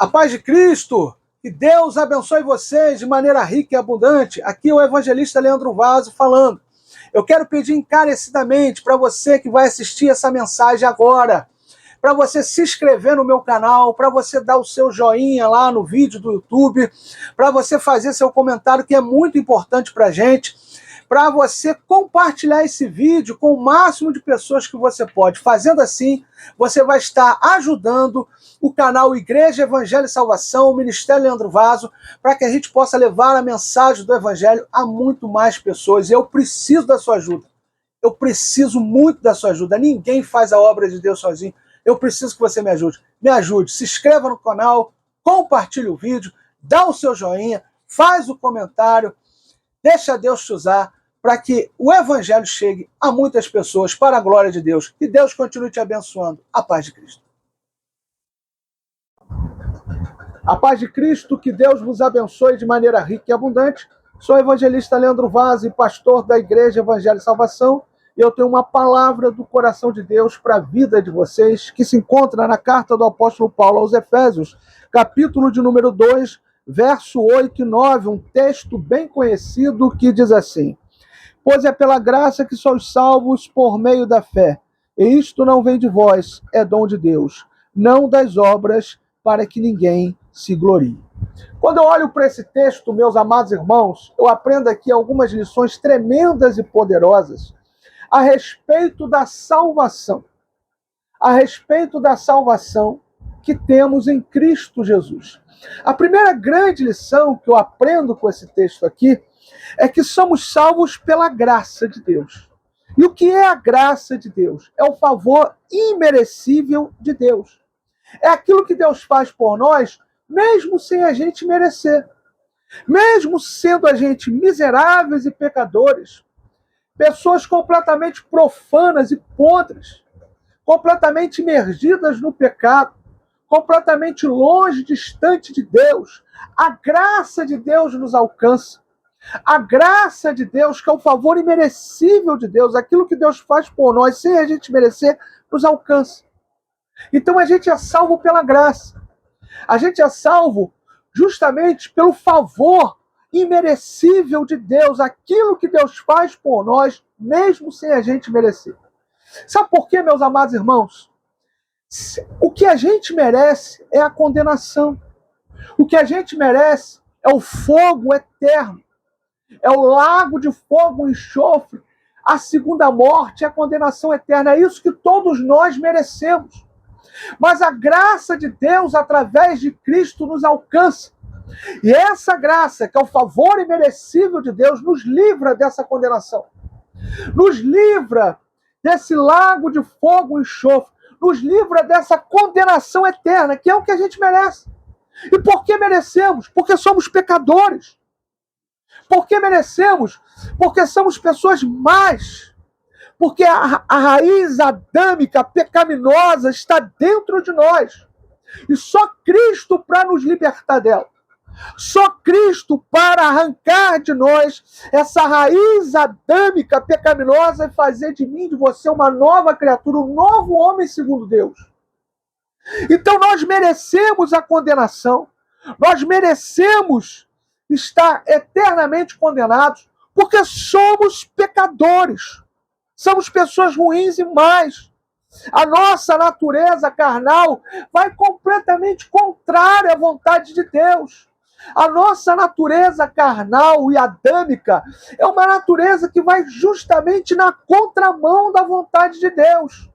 A paz de Cristo, que Deus abençoe vocês de maneira rica e abundante. Aqui é o evangelista Leandro Vaso falando. Eu quero pedir encarecidamente para você que vai assistir essa mensagem agora, para você se inscrever no meu canal, para você dar o seu joinha lá no vídeo do YouTube, para você fazer seu comentário, que é muito importante para a gente, para você compartilhar esse vídeo com o máximo de pessoas que você pode. Fazendo assim, você vai estar ajudando o canal Igreja, Evangelho e Salvação, o Ministério Leandro Vaso, para que a gente possa levar a mensagem do Evangelho a muito mais pessoas. Eu preciso da sua ajuda. Eu preciso muito da sua ajuda. Ninguém faz a obra de Deus sozinho. Eu preciso que você me ajude. Me ajude. Se inscreva no canal, compartilhe o vídeo, dá o seu joinha, faz o comentário, deixa Deus te usar para que o Evangelho chegue a muitas pessoas para a glória de Deus. Que Deus continue te abençoando. A paz de Cristo. A paz de Cristo, que Deus vos abençoe de maneira rica e abundante. Sou o evangelista Leandro Vaso e pastor da Igreja Evangelho e Salvação. E eu tenho uma palavra do coração de Deus para a vida de vocês, que se encontra na carta do apóstolo Paulo aos Efésios, capítulo de número 2, verso 8 e 9, um texto bem conhecido que diz assim: pois é pela graça que sois salvos por meio da fé. E isto não vem de vós, é dom de Deus, não das obras, para que ninguém se glorie. Quando eu olho para esse texto, meus amados irmãos, eu aprendo aqui algumas lições tremendas e poderosas a respeito da salvação. A respeito da salvação que temos em Cristo Jesus. A primeira grande lição que eu aprendo com esse texto aqui é que somos salvos pela graça de Deus. E o que é a graça de Deus? É o favor imerecível de Deus. É aquilo que Deus faz por nós, mesmo sem a gente merecer. Mesmo sendo a gente miseráveis e pecadores, pessoas completamente profanas e podres, completamente imergidas no pecado, completamente longe, distante de Deus, a graça de Deus nos alcança. A graça de Deus, que é o favor imerecível de Deus, aquilo que Deus faz por nós sem a gente merecer, nos alcança. Então a gente é salvo pela graça. A gente é salvo justamente pelo favor imerecível de Deus, aquilo que Deus faz por nós, mesmo sem a gente merecer. Sabe por quê, meus amados irmãos? O que a gente merece é a condenação. O que a gente merece é o fogo eterno. É o lago de fogo e enxofre, a segunda morte, a condenação eterna. É isso que todos nós merecemos. Mas a graça de Deus, através de Cristo, nos alcança. E essa graça, que é o favor imerecível de Deus, nos livra dessa condenação. Nos livra desse lago de fogo e enxofre. Nos livra dessa condenação eterna, que é o que a gente merece. E por que merecemos? Porque somos pecadores. Por que merecemos? Porque somos pessoas más. Porque a raiz adâmica, pecaminosa, está dentro de nós. E só Cristo para nos libertar dela. Só Cristo para arrancar de nós essa raiz adâmica, pecaminosa e fazer de mim, de você, uma nova criatura, um novo homem segundo Deus. Então nós merecemos a condenação. Nós merecemos estar eternamente condenados, porque somos pecadores, somos pessoas ruins e más. A nossa natureza carnal vai completamente contrária à vontade de Deus. A nossa natureza carnal e adâmica é uma natureza que vai justamente na contramão da vontade de Deus.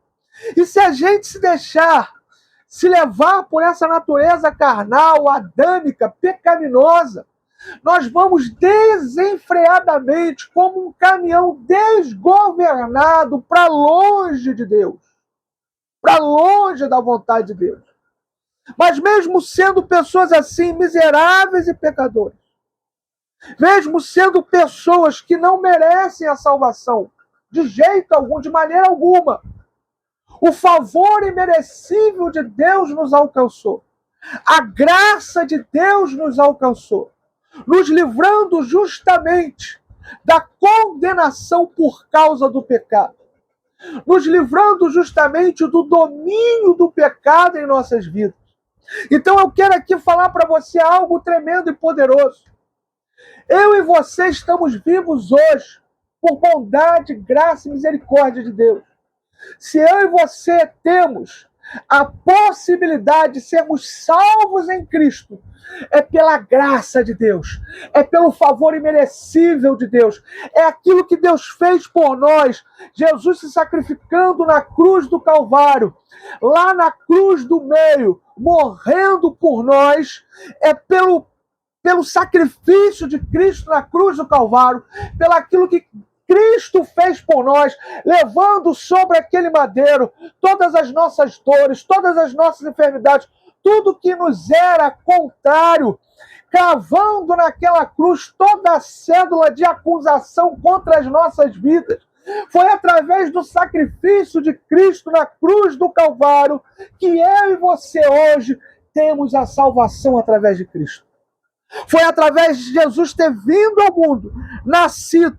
E se a gente se deixar se levar por essa natureza carnal, adâmica, pecaminosa, nós vamos desenfreadamente, como um caminhão desgovernado, para longe de Deus, para longe da vontade de Deus. Mas mesmo sendo pessoas assim, miseráveis e pecadores, mesmo sendo pessoas que não merecem a salvação, de jeito algum, de maneira alguma, o favor imerecível de Deus nos alcançou. A graça de Deus nos alcançou, nos livrando justamente da condenação por causa do pecado, nos livrando justamente do domínio do pecado em nossas vidas. Então eu quero aqui falar para você algo tremendo e poderoso. Eu e você estamos vivos hoje por bondade, graça e misericórdia de Deus. Se eu e você temos a possibilidade de sermos salvos em Cristo, é pela graça de Deus, é pelo favor imerecível de Deus, é aquilo que Deus fez por nós, Jesus se sacrificando na cruz do Calvário, lá na cruz do meio, morrendo por nós, é pelo sacrifício de Cristo na cruz do Calvário, pelo aquilo que Cristo fez por nós, levando sobre aquele madeiro todas as nossas dores, todas as nossas enfermidades, tudo que nos era contrário, cravando naquela cruz toda a cédula de acusação contra as nossas vidas. Foi através do sacrifício de Cristo na cruz do Calvário que eu e você hoje temos a salvação através de Cristo. Foi através de Jesus ter vindo ao mundo, nascido,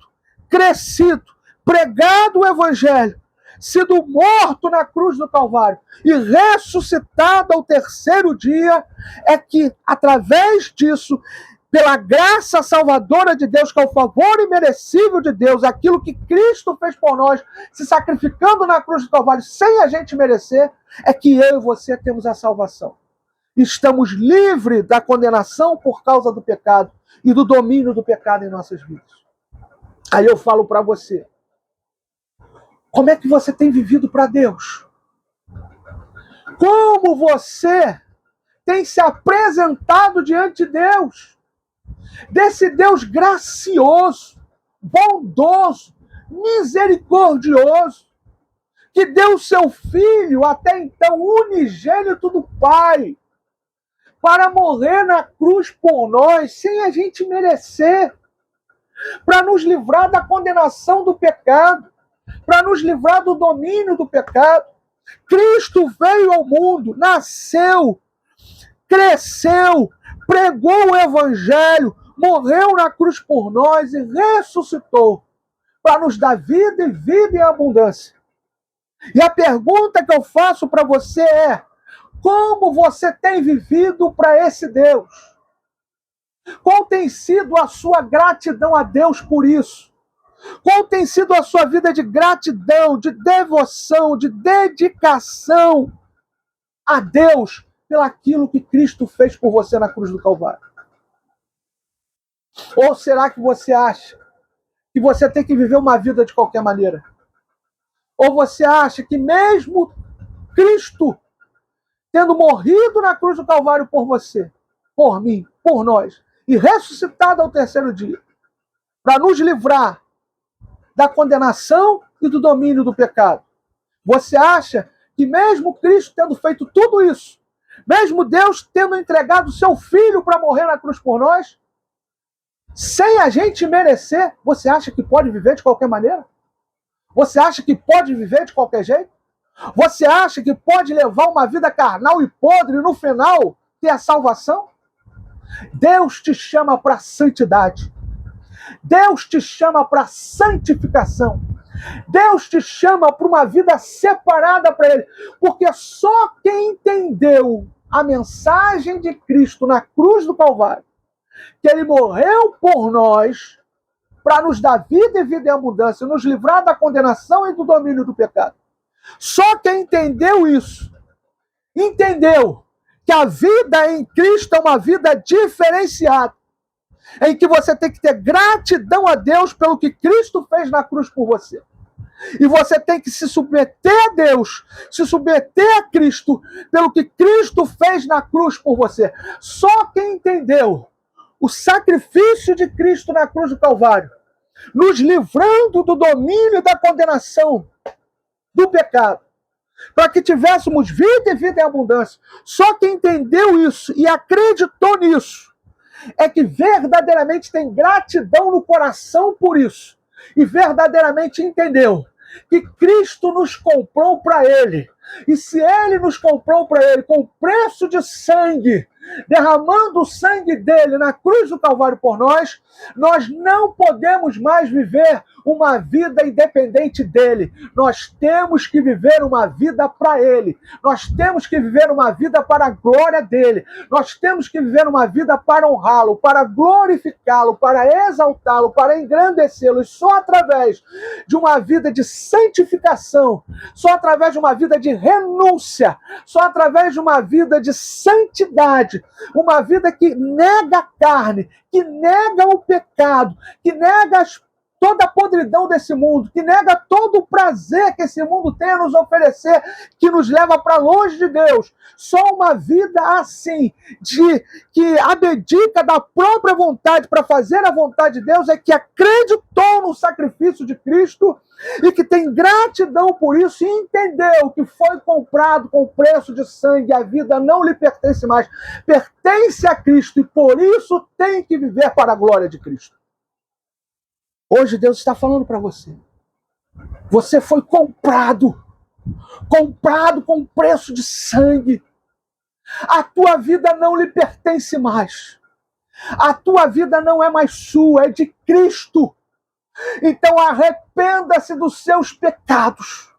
crescido, pregado o Evangelho, sido morto na cruz do Calvário e ressuscitado ao terceiro dia, é que, através disso, pela graça salvadora de Deus, que é o favor imerecível de Deus, aquilo que Cristo fez por nós, se sacrificando na cruz do Calvário sem a gente merecer, é que eu e você temos a salvação. Estamos livres da condenação por causa do pecado e do domínio do pecado em nossas vidas. Aí eu falo para você, como é que você tem vivido para Deus? Como você tem se apresentado diante de Deus? Desse Deus gracioso, bondoso, misericordioso, que deu seu Filho, até então unigênito do Pai, para morrer na cruz por nós, sem a gente merecer, para nos livrar da condenação do pecado, para nos livrar do domínio do pecado. Cristo veio ao mundo, nasceu, cresceu, pregou o Evangelho, morreu na cruz por nós e ressuscitou para nos dar vida e vida em abundância. E a pergunta que eu faço para você é: como você tem vivido para esse Deus? Qual tem sido a sua gratidão a Deus por isso? Qual tem sido a sua vida de gratidão, de devoção, de dedicação a Deus pelaquilo que Cristo fez por você na cruz do Calvário? Ou será que você acha que você tem que viver uma vida de qualquer maneira? Ou você acha que mesmo Cristo tendo morrido na cruz do Calvário por você, por mim, por nós, e ressuscitado ao terceiro dia, para nos livrar da condenação e do domínio do pecado, você acha que mesmo Cristo tendo feito tudo isso, mesmo Deus tendo entregado o seu Filho para morrer na cruz por nós, sem a gente merecer, você acha que pode viver de qualquer maneira? Você acha que pode viver de qualquer jeito? Você acha que pode levar uma vida carnal e podre e no final ter a salvação? Deus te chama para a santidade. Deus te chama para a santificação. Deus te chama para uma vida separada para Ele. Porque só quem entendeu a mensagem de Cristo na cruz do Calvário, que Ele morreu por nós para nos dar vida e vida em abundância, nos livrar da condenação e do domínio do pecado. Só quem entendeu isso, entendeu que a vida em Cristo é uma vida diferenciada, em que você tem que ter gratidão a Deus pelo que Cristo fez na cruz por você. E você tem que se submeter a Deus, se submeter a Cristo pelo que Cristo fez na cruz por você. Só quem entendeu o sacrifício de Cristo na cruz do Calvário, nos livrando do domínio e da condenação do pecado, para que tivéssemos vida e vida em abundância. Só quem entendeu isso e acreditou nisso é que verdadeiramente tem gratidão no coração por isso e verdadeiramente entendeu que Cristo nos comprou para Ele. E se Ele nos comprou para Ele com preço de sangue, derramando o sangue dele na cruz do Calvário por nós, nós não podemos mais viver uma vida independente dele. Nós temos que viver uma vida para ele. Nós temos que viver uma vida para a glória dele. Nós temos que viver uma vida para honrá-lo, para glorificá-lo, para exaltá-lo, para engrandecê-lo. E só através de uma vida de santificação, só através de uma vida de renúncia, só através de uma vida de santidade, uma vida que nega a carne, que nega o pecado, que nega toda a podridão desse mundo, que nega todo o prazer que esse mundo tem a nos oferecer, que nos leva para longe de Deus. Só uma vida assim, que abdica da própria vontade para fazer a vontade de Deus, é que acreditou no sacrifício de Cristo e que tem gratidão por isso e entendeu que foi comprado com preço de sangue. A vida não lhe pertence mais, pertence a Cristo, e por isso tem que viver para a glória de Cristo. Hoje Deus está falando para você. Você foi comprado com preço de sangue. A tua vida não lhe pertence mais. A tua vida não é mais sua, é de Cristo. Então arrependa-se dos seus pecados.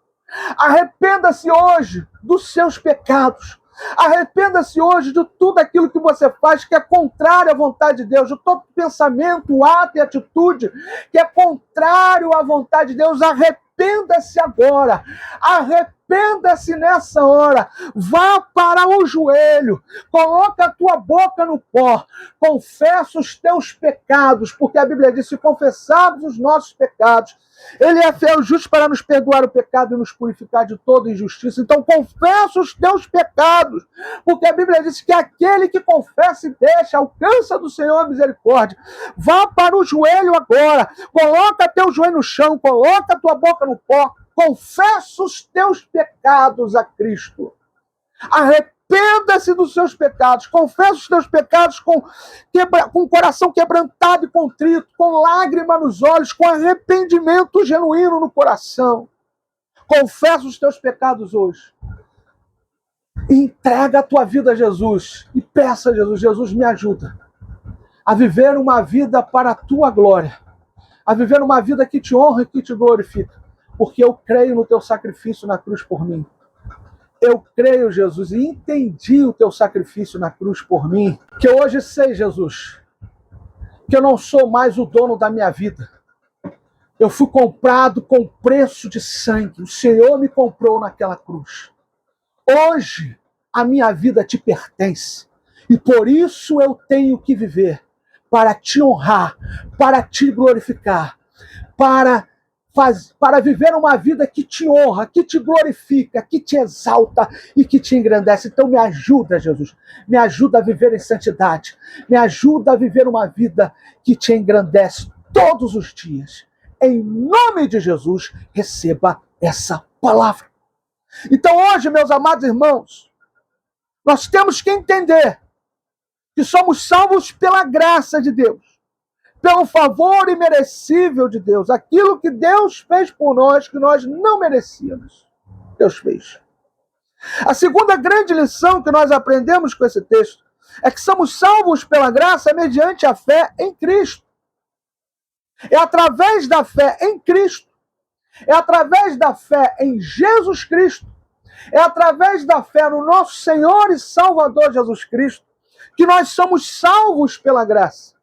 Arrependa-se hoje dos seus pecados. Arrependa-se hoje de tudo aquilo que você faz que é contrário à vontade de Deus, de todo pensamento, ato e atitude que é contrário à vontade de Deus. Arrependa-se agora. Arrependa-se nessa hora. Vá para o joelho. Coloca a tua boca no pó. Confessa os teus pecados, porque a Bíblia diz: se confessarmos os nossos pecados, Ele é fiel e justo para nos perdoar o pecado e nos purificar de toda injustiça. Então confessa os teus pecados, porque a Bíblia diz que aquele que confessa e deixa alcança do Senhor a misericórdia. Vá para o joelho agora. Coloca teu joelho no chão. Coloca a tua boca no pó. Confessa os teus pecados a Cristo. Arrependa-se dos seus pecados. Confessa os teus pecados com o coração quebrantado e contrito, com lágrima nos olhos, com arrependimento genuíno no coração. Confessa os teus pecados hoje. Entrega a tua vida a Jesus e peça a Jesus: Jesus, me ajuda a viver uma vida para a tua glória, a viver uma vida que te honra e que te glorifica, porque eu creio no teu sacrifício na cruz por mim. Eu creio, Jesus, e entendi o teu sacrifício na cruz por mim. Que eu hoje sei, Jesus, que eu não sou mais o dono da minha vida. Eu fui comprado com preço de sangue. O Senhor me comprou naquela cruz. Hoje, a minha vida te pertence. E por isso eu tenho que viver para te honrar, para te glorificar, para viver uma vida que te honra, que te glorifica, que te exalta e que te engrandece. Então me ajuda, Jesus. Me ajuda a viver em santidade. Me ajuda a viver uma vida que te engrandece todos os dias. Em nome de Jesus, receba essa palavra. Então hoje, meus amados irmãos, nós temos que entender que somos salvos pela graça de Deus, pelo favor imerecível de Deus, aquilo que Deus fez por nós, que nós não merecíamos. Deus fez. A segunda grande lição que nós aprendemos com esse texto é que somos salvos pela graça mediante a fé em Cristo. É através da fé em Cristo, é através da fé em Jesus Cristo, é através da fé no nosso Senhor e Salvador Jesus Cristo que nós somos salvos pela graça.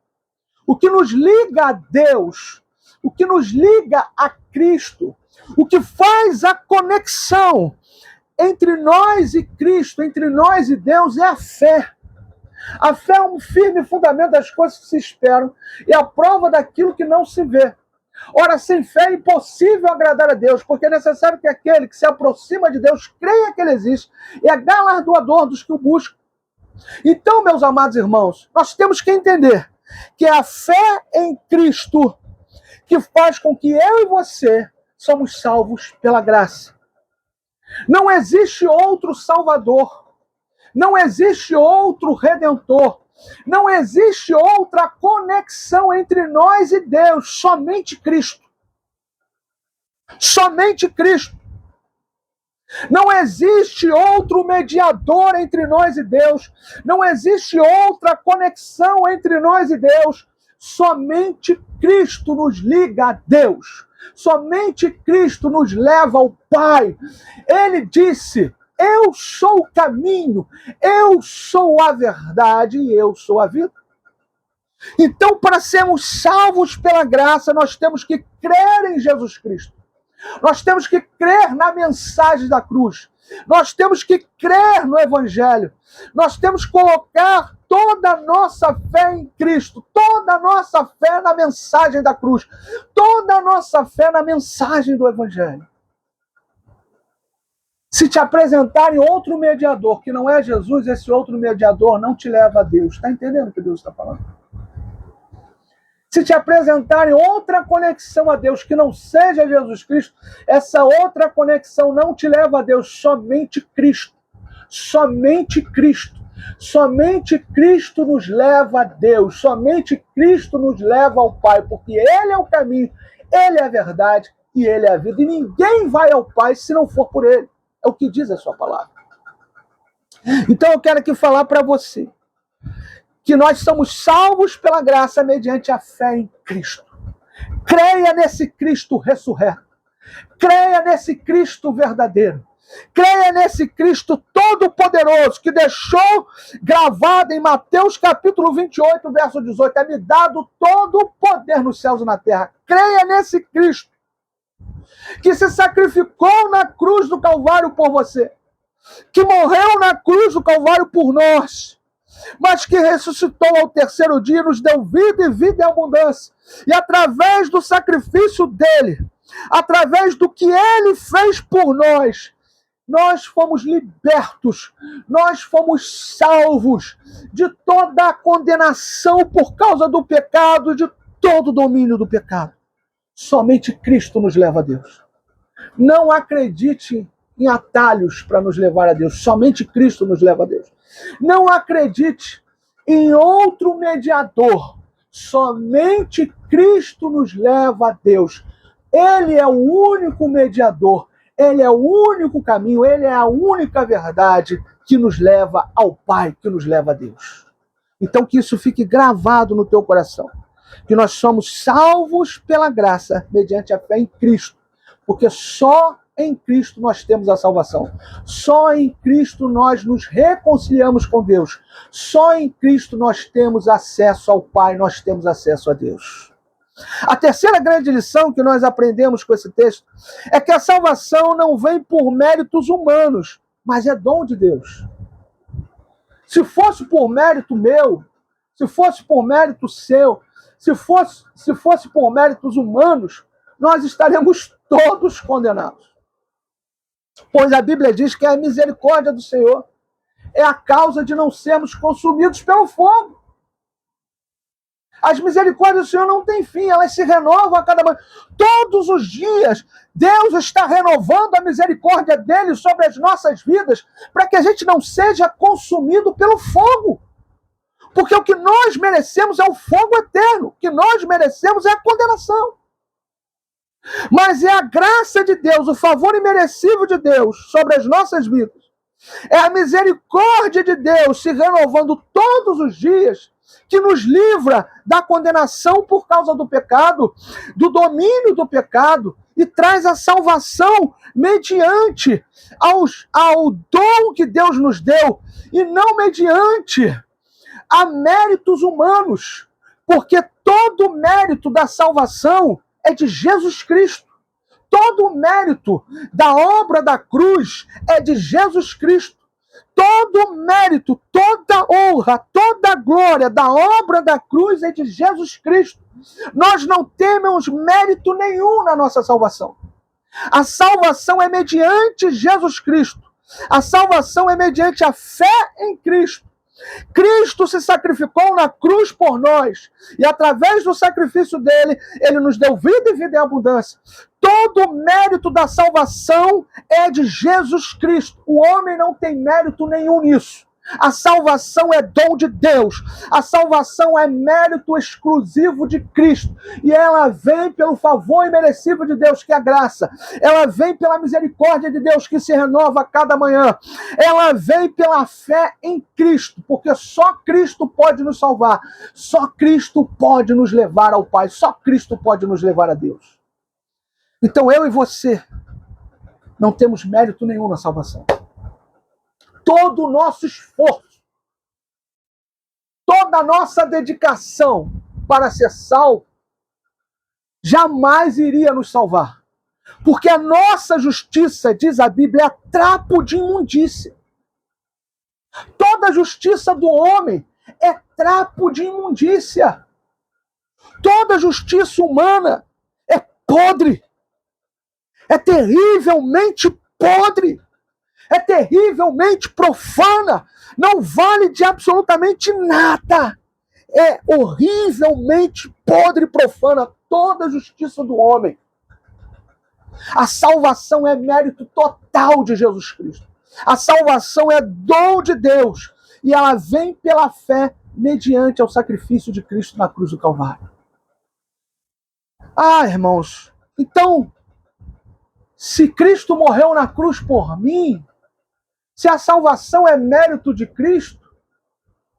O que nos liga a Deus, o que nos liga a Cristo, o que faz a conexão entre nós e Cristo, entre nós e Deus, é a fé. A fé é um firme fundamento das coisas que se esperam e a prova daquilo que não se vê. Ora, sem fé é impossível agradar a Deus, porque é necessário que aquele que se aproxima de Deus creia que Ele existe e é galardoador dos que o buscam. Então, meus amados irmãos, nós temos que entender que é a fé em Cristo que faz com que eu e você somos salvos pela graça. Não existe outro Salvador, não existe outro Redentor, não existe outra conexão entre nós e Deus, somente Cristo. Somente Cristo. Não existe outro mediador entre nós e Deus. Não existe outra conexão entre nós e Deus. Somente Cristo nos liga a Deus. Somente Cristo nos leva ao Pai. Ele disse: eu sou o caminho, eu sou a verdade e eu sou a vida. Então, para sermos salvos pela graça, nós temos que crer em Jesus Cristo. Nós temos que crer na mensagem da cruz. Nós temos que crer no Evangelho. Nós temos que colocar toda a nossa fé em Cristo, toda a nossa fé na mensagem da cruz, toda a nossa fé na mensagem do Evangelho. Se te apresentarem outro mediador que não é Jesus, esse outro mediador não te leva a Deus. Está entendendo o que Deus está falando? Se te apresentarem outra conexão a Deus que não seja Jesus Cristo, essa outra conexão não te leva a Deus. Somente Cristo. Somente Cristo. Somente Cristo nos leva a Deus. Somente Cristo nos leva ao Pai, porque Ele é o caminho, Ele é a verdade e Ele é a vida. E ninguém vai ao Pai se não for por Ele. É o que diz a sua palavra. Então eu quero aqui falar para você que nós somos salvos pela graça mediante a fé em Cristo. Creia nesse Cristo ressurreto. Creia nesse Cristo verdadeiro. Creia nesse Cristo todo-poderoso que deixou gravado em Mateus capítulo 28, verso 18. É-me dado todo o poder nos céus e na terra. Creia nesse Cristo que se sacrificou na cruz do Calvário por você. Que morreu na cruz do Calvário por nós. Mas que ressuscitou ao terceiro dia, nos deu vida e vida em abundância. E através do sacrifício dele, através do que ele fez por nós, nós fomos libertos, nós fomos salvos de toda a condenação por causa do pecado, de todo o domínio do pecado. Somente Cristo nos leva a Deus. Não acredite em atalhos para nos levar a Deus. Somente Cristo nos leva a Deus. Não acredite em outro mediador. Somente Cristo nos leva a Deus. Ele é o único mediador. Ele é o único caminho. Ele é a única verdade que nos leva ao Pai, que nos leva a Deus. Então que isso fique gravado no teu coração. Que nós somos salvos pela graça mediante a fé em Cristo. Porque só em Cristo nós temos a salvação. Só em Cristo nós nos reconciliamos com Deus. Só em Cristo nós temos acesso ao Pai, nós temos acesso a Deus. A terceira grande lição que nós aprendemos com esse texto é que a salvação não vem por méritos humanos, mas é dom de Deus. Se fosse por mérito meu, se fosse por mérito seu, se fosse por méritos humanos, nós estaremos todos condenados. Pois a Bíblia diz que a misericórdia do Senhor é a causa de não sermos consumidos pelo fogo. As misericórdias do Senhor não têm fim, elas se renovam a cada manhã. Todos os dias, Deus está renovando a misericórdia dele sobre as nossas vidas, para que a gente não seja consumido pelo fogo. Porque o que nós merecemos é o fogo eterno, o que nós merecemos é a condenação. Mas é a graça de Deus, o favor imerecível de Deus sobre as nossas vidas. É a misericórdia de Deus se renovando todos os dias que nos livra da condenação por causa do pecado, do domínio do pecado, e traz a salvação mediante ao dom que Deus nos deu, e não mediante a méritos humanos, porque todo o mérito da salvação é de Jesus Cristo. Todo o mérito da obra da cruz é de Jesus Cristo. Todo o mérito, toda honra, toda glória da obra da cruz é de Jesus Cristo. Nós não temos mérito nenhum na nossa salvação. A salvação é mediante Jesus Cristo. A salvação é mediante a fé em Cristo. Cristo se sacrificou na cruz por nós, e através do sacrifício dele, ele nos deu vida e vida em abundância. Todo o mérito da salvação é de Jesus Cristo. O homem não tem mérito nenhum nisso. A salvação é dom de Deus. A salvação é mérito exclusivo de Cristo. E ela vem pelo favor imerecido de Deus, que é a graça. Ela vem pela misericórdia de Deus, que se renova a cada manhã. Ela vem pela fé em Cristo, porque só Cristo pode nos salvar. Só Cristo pode nos levar ao Pai. Só Cristo pode nos levar a Deus. Então eu e você não temos mérito nenhum na salvação. Todo o nosso esforço, toda a nossa dedicação para ser salvo, jamais iria nos salvar. Porque a nossa justiça, diz a Bíblia, é trapo de imundícia. Toda a justiça do homem é trapo de imundícia. Toda a justiça humana é podre. É terrivelmente podre. É terrivelmente profana, não vale de absolutamente nada. É horrivelmente podre e profana toda a justiça do homem. A salvação é mérito total de Jesus Cristo. A salvação é dom de Deus e ela vem pela fé mediante ao sacrifício de Cristo na cruz do Calvário. Ah, irmãos, então, se Cristo morreu na cruz por mim, se a salvação é mérito de Cristo,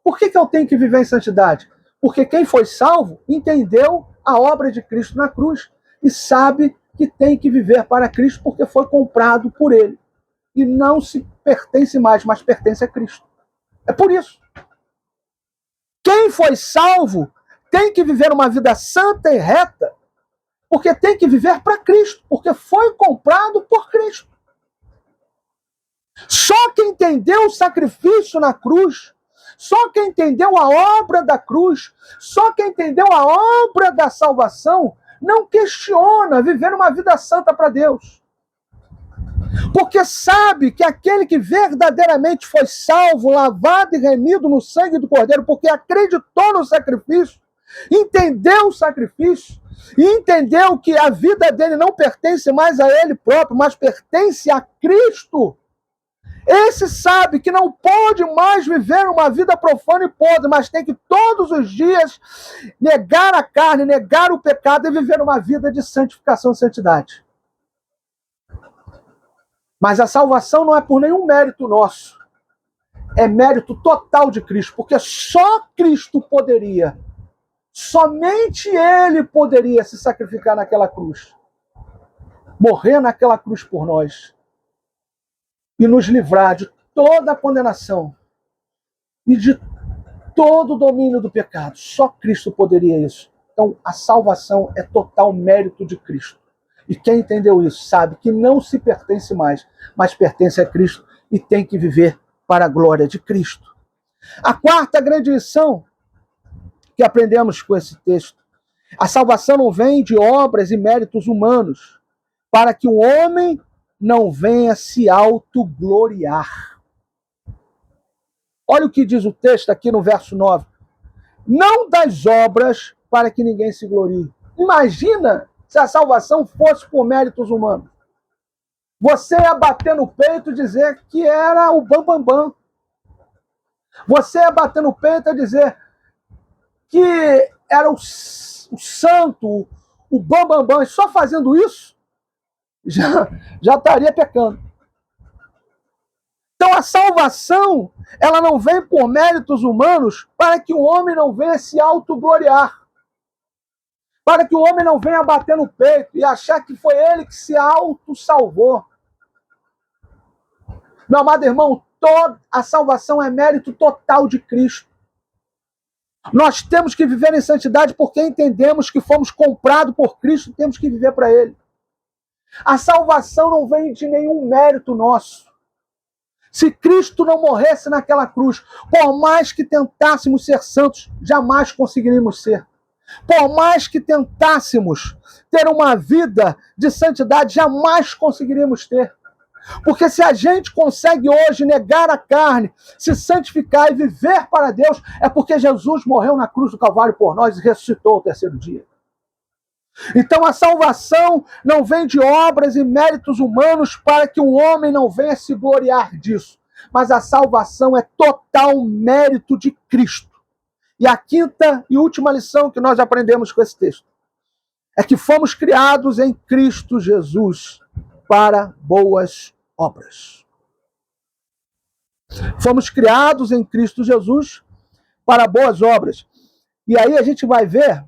por que eu tenho que viver em santidade? Porque quem foi salvo entendeu a obra de Cristo na cruz e sabe que tem que viver para Cristo porque foi comprado por Ele. E não se pertence mais, mas pertence a Cristo. É por isso. Quem foi salvo tem que viver uma vida santa e reta, porque tem que viver para Cristo, porque foi comprado por Cristo. Só quem entendeu o sacrifício na cruz, só quem entendeu a obra da cruz, só quem entendeu a obra da salvação, não questiona viver uma vida santa para Deus. Porque sabe que aquele que verdadeiramente foi salvo, lavado e remido no sangue do Cordeiro, porque acreditou no sacrifício, entendeu o sacrifício, e entendeu que a vida dele não pertence mais a ele próprio, mas pertence a Cristo. Esse sabe que não pode mais viver uma vida profana e podre, mas tem que todos os dias negar a carne, negar o pecado e viver uma vida de santificação e santidade. Mas a salvação não é por nenhum mérito nosso. É mérito total de Cristo, porque só Cristo poderia, somente Ele poderia se sacrificar naquela cruz, morrer naquela cruz por nós e nos livrar de toda a condenação e de todo o domínio do pecado. Só Cristo poderia isso. Então, a salvação é total mérito de Cristo. E quem entendeu isso sabe que não se pertence mais, mas pertence a Cristo e tem que viver para a glória de Cristo. A quarta grande lição que aprendemos com esse texto: a salvação não vem de obras e méritos humanos, para que o homem não venha se autogloriar. Olha o que diz o texto aqui no verso 9. Não das obras para que ninguém se glorie. Imagina se a salvação fosse por méritos humanos. Você ia bater no peito e dizer que era o bambambam. Você ia bater no peito e dizer que era o santo, o bambambam. E só fazendo isso, já estaria pecando. Então a salvação, ela não vem por méritos humanos para que o homem não venha se autogloriar. Para que o homem não venha bater no peito e achar que foi ele que se auto-salvou. Meu amado irmão, toda a salvação é mérito total de Cristo. Nós temos que viver em santidade porque entendemos que fomos comprados por Cristo e temos que viver para Ele. A salvação não vem de nenhum mérito nosso. Se Cristo não morresse naquela cruz, por mais que tentássemos ser santos, jamais conseguiríamos ser. Por mais que tentássemos ter uma vida de santidade, jamais conseguiríamos ter. Porque se a gente consegue hoje negar a carne, se santificar e viver para Deus, é porque Jesus morreu na cruz do Calvário por nós e ressuscitou ao terceiro dia. Então a salvação não vem de obras e méritos humanos para que o homem não venha se gloriar disso. mas a salvação é total mérito de Cristo. E a quinta e última lição que nós aprendemos com esse texto é que fomos criados em Cristo Jesus para boas obras. Fomos criados em Cristo Jesus para boas obras. E aí a gente vai ver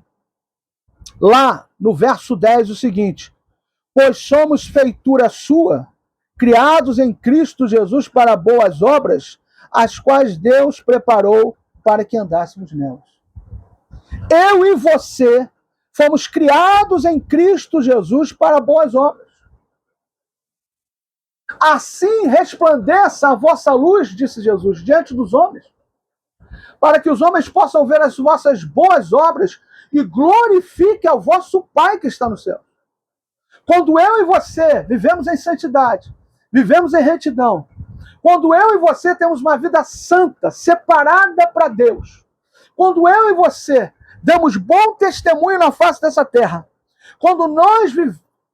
lá no verso 10 o seguinte: pois somos feitura sua, criados em Cristo Jesus para boas obras, as quais Deus preparou para que andássemos nelas. Eu e você fomos criados em Cristo Jesus para boas obras. Assim resplandeça a vossa luz, disse Jesus, diante dos homens, para que os homens possam ver as vossas boas obras e glorifiquem ao vosso Pai que está no céu. Quando eu e você vivemos em santidade, vivemos em retidão, quando eu e você temos uma vida santa, separada para Deus, quando eu e você damos bom testemunho na face dessa terra, quando nós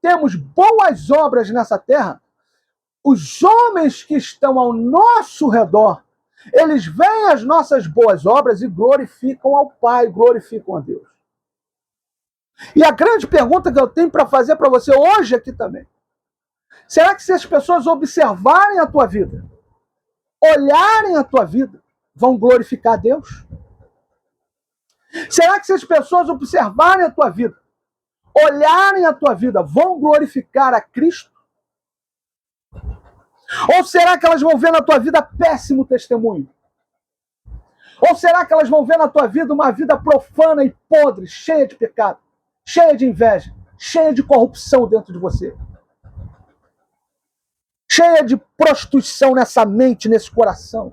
temos boas obras nessa terra, os homens que estão ao nosso redor, eles veem as nossas boas obras e glorificam ao Pai, glorificam a Deus. E a grande pergunta que eu tenho para fazer para você hoje aqui também: será que se as pessoas observarem a tua vida, olharem a tua vida, vão glorificar a Deus? Será que se as pessoas observarem a tua vida, olharem a tua vida, vão glorificar a Cristo? Ou será que elas vão ver na tua vida péssimo testemunho? Ou será que elas vão ver na tua vida uma vida profana e podre, cheia de pecado, cheia de inveja, cheia de corrupção dentro de você? Cheia de prostituição nessa mente, nesse coração.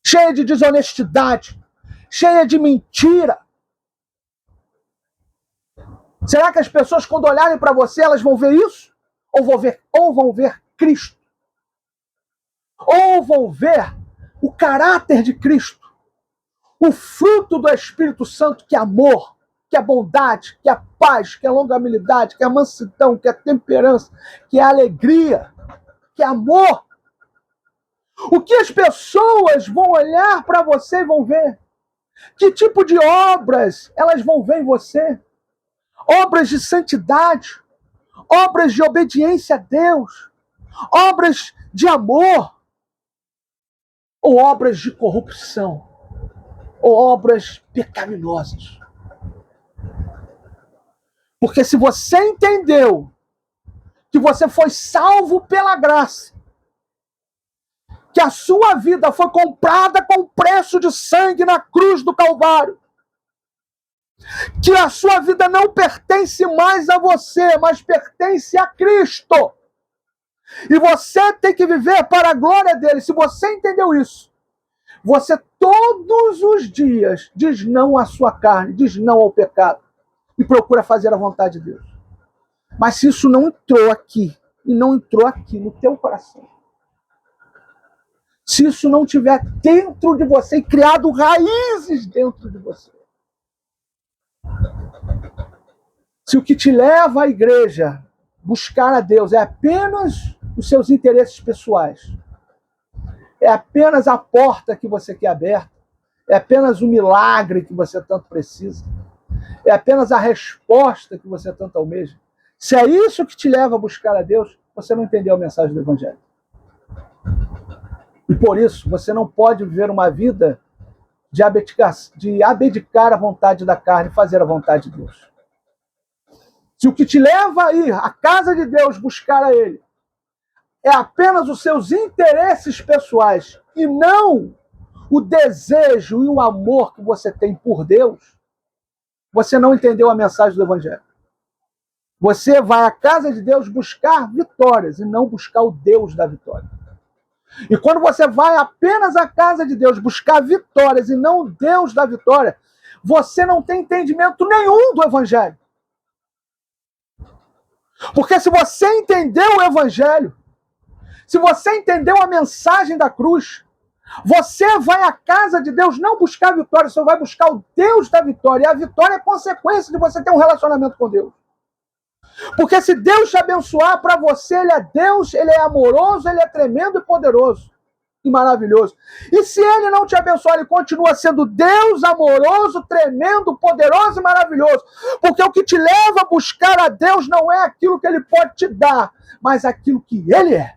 Cheia de desonestidade, cheia de mentira. Será que as pessoas, quando olharem para você, elas vão ver isso? Ou vão ver Cristo? Ou vão ver o caráter de Cristo? O fruto do Espírito Santo, que é amor, que é bondade, que é paz, que é longanimidade, que é mansidão, que é temperança, que é alegria, que é amor. O que as pessoas vão olhar para você e vão ver? Que tipo de obras elas vão ver em você? Obras de santidade, obras de obediência a Deus, obras de amor, ou obras de corrupção, ou obras pecaminosas. Porque se você entendeu que você foi salvo pela graça, que a sua vida foi comprada com preço de sangue na cruz do Calvário, que a sua vida não pertence mais a você, mas pertence a Cristo, e você tem que viver para a glória dele. Se você entendeu isso, você todos os dias diz não à sua carne, diz não ao pecado e procura fazer a vontade de Deus. Mas se isso não entrou aqui e não entrou aqui no teu coração, se isso não estiver dentro de você e criado raízes dentro de você, se o que te leva à igreja buscar a Deus é apenas os seus interesses pessoais, é apenas a porta que você quer aberta, é apenas o milagre que você tanto precisa, é apenas a resposta que você tanto almeja, se é isso que te leva a buscar a Deus, você não entendeu a mensagem do Evangelho. E por isso, você não pode viver uma vida de abdicar a vontade da carne e fazer a vontade de Deus. Se o que te leva a ir à casa de Deus buscar a Ele é apenas os seus interesses pessoais e não o desejo e o amor que você tem por Deus, você não entendeu a mensagem do Evangelho. Você vai à casa de Deus buscar vitórias e não buscar o Deus da vitória. E quando você vai apenas à casa de Deus buscar vitórias e não o Deus da vitória, você não tem entendimento nenhum do Evangelho. Porque se você entendeu o Evangelho, se você entendeu a mensagem da cruz, você vai à casa de Deus não buscar vitória, você vai buscar o Deus da vitória. E a vitória é consequência de você ter um relacionamento com Deus. Porque se Deus te abençoar, para você Ele é Deus, Ele é amoroso, Ele é tremendo e poderoso e maravilhoso. E se Ele não te abençoar, Ele continua sendo Deus amoroso, tremendo, poderoso e maravilhoso. Porque o que te leva a buscar a Deus não é aquilo que Ele pode te dar, mas aquilo que Ele é.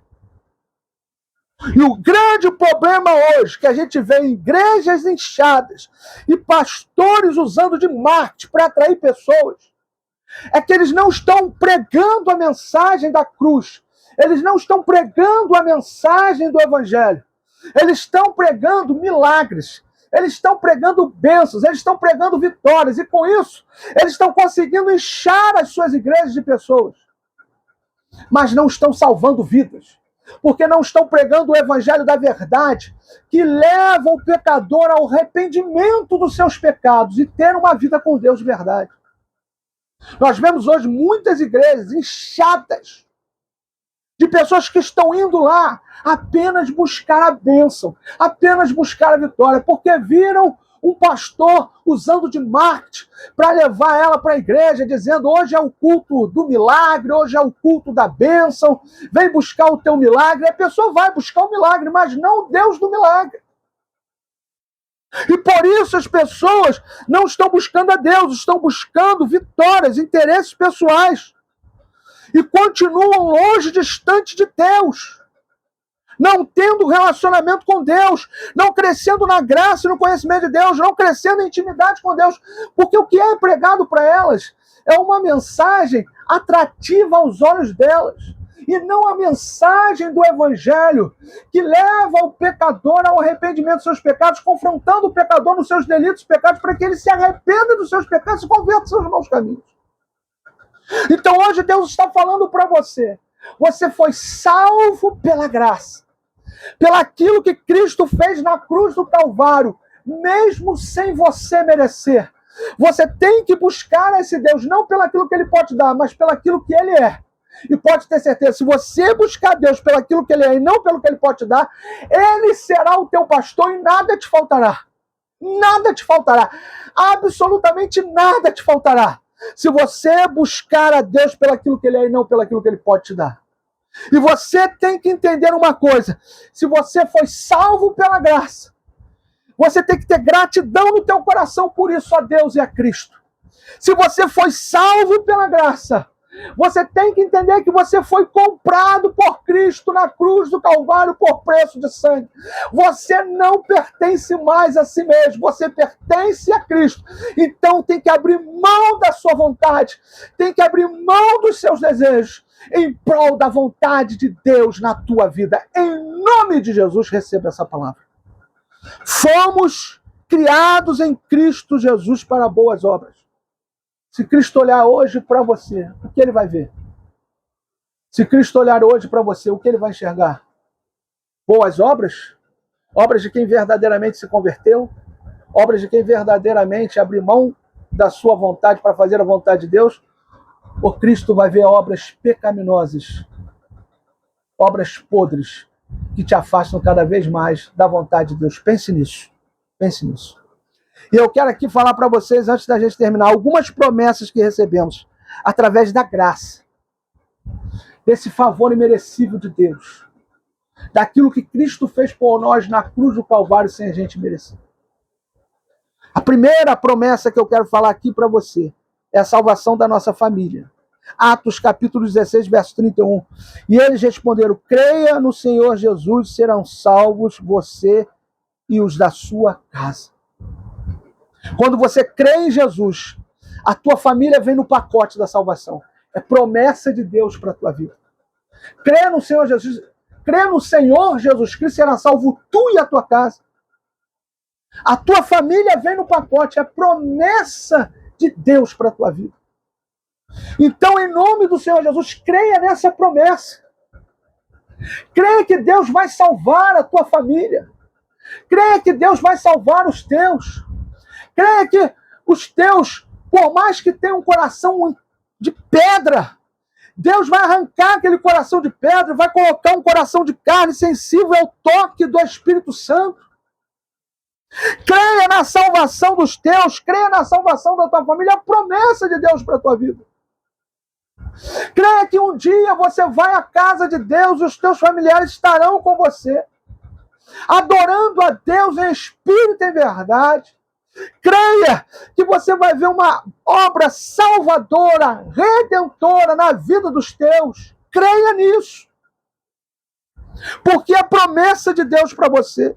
E o grande problema hoje, que a gente vê em igrejas inchadas e pastores usando de marketing para atrair pessoas, é que eles não estão pregando a mensagem da cruz. Eles não estão pregando a mensagem do evangelho. Eles estão pregando milagres. Eles estão pregando bênçãos. Eles estão pregando vitórias. E com isso, eles estão conseguindo inchar as suas igrejas de pessoas. Mas não estão salvando vidas. Porque não estão pregando o evangelho da verdade, que leva o pecador ao arrependimento dos seus pecados e ter uma vida com Deus de verdade. Nós vemos hoje muitas igrejas inchadas de pessoas que estão indo lá apenas buscar a bênção, apenas buscar a vitória, porque viram um pastor usando de marketing para levar ela para a igreja, dizendo: hoje é o culto do milagre, hoje é o culto da bênção, vem buscar o teu milagre. A pessoa vai buscar o milagre, mas não o Deus do milagre. E por isso as pessoas não estão buscando a Deus, estão buscando vitórias, interesses pessoais. E continuam longe, distante de Deus. Não tendo relacionamento com Deus, não crescendo na graça e no conhecimento de Deus, não crescendo em intimidade com Deus. Porque o que é pregado para elas é uma mensagem atrativa aos olhos delas. E não a mensagem do evangelho, que leva o pecador ao arrependimento dos seus pecados, confrontando o pecador nos seus delitos e pecados, para que ele se arrependa dos seus pecados e se converta dos seus maus caminhos. Então hoje Deus está falando para você: você foi salvo pela graça, pelaquilo que Cristo fez na cruz do Calvário, mesmo sem você merecer. Você tem que buscar esse Deus, não pelaquilo que Ele pode dar, mas pelaquilo que Ele é. E pode ter certeza, se você buscar Deus pelaquilo que Ele é e não pelo que Ele pode te dar, Ele será o teu pastor e nada te faltará. Nada te faltará. Absolutamente nada te faltará. Se você buscar a Deus pelaquilo que Ele é e não pelaquilo que Ele pode te dar. E você tem que entender uma coisa: se você foi salvo pela graça, você tem que ter gratidão no teu coração por isso a Deus e a Cristo. Se você foi salvo pela graça, você tem que entender que você foi comprado por Cristo na cruz do Calvário por preço de sangue. Você não pertence mais a si mesmo, você pertence a Cristo. Então tem que abrir mão da sua vontade, tem que abrir mão dos seus desejos, em prol da vontade de Deus na tua vida. Em nome de Jesus, receba essa palavra. Fomos criados em Cristo Jesus para boas obras. Se Cristo olhar hoje para você, o que Ele vai ver? Se Cristo olhar hoje para você, o que Ele vai enxergar? Boas obras? Obras de quem verdadeiramente se converteu? Obras de quem verdadeiramente abriu mão da sua vontade para fazer a vontade de Deus? Ou Cristo vai ver obras pecaminosas, obras podres, que te afastam cada vez mais da vontade de Deus? Pense nisso. Pense nisso. E eu quero aqui falar para vocês, antes da gente terminar, algumas promessas que recebemos através da graça, desse favor imerecível de Deus, daquilo que Cristo fez por nós na cruz do Calvário sem a gente merecer. A primeira promessa que eu quero falar aqui para você é a salvação da nossa família. Atos capítulo 16, verso 31. E eles responderam: creia no Senhor Jesus, serão salvos você e os da sua casa. Quando você crê em Jesus, a tua família vem no pacote da salvação. É promessa de Deus para a tua vida. Crê no Senhor Jesus, crê no Senhor Jesus Cristo, será salvo tu e a tua casa. A tua família vem no pacote, é promessa de Deus para a tua vida. Então, em nome do Senhor Jesus, creia nessa promessa. Creia que Deus vai salvar a tua família. Creia que Deus vai salvar os teus. Creia que os teus, por mais que tenham um coração de pedra, Deus vai arrancar aquele coração de pedra, vai colocar um coração de carne sensível ao toque do Espírito Santo. Creia na salvação dos teus, creia na salvação da tua família, a promessa de Deus para a tua vida. Creia que um dia você vai à casa de Deus e os teus familiares estarão com você, adorando a Deus em espírito e em verdade. Creia que você vai ver uma obra salvadora, redentora na vida dos teus. Creia nisso. Porque é a promessa de Deus para você.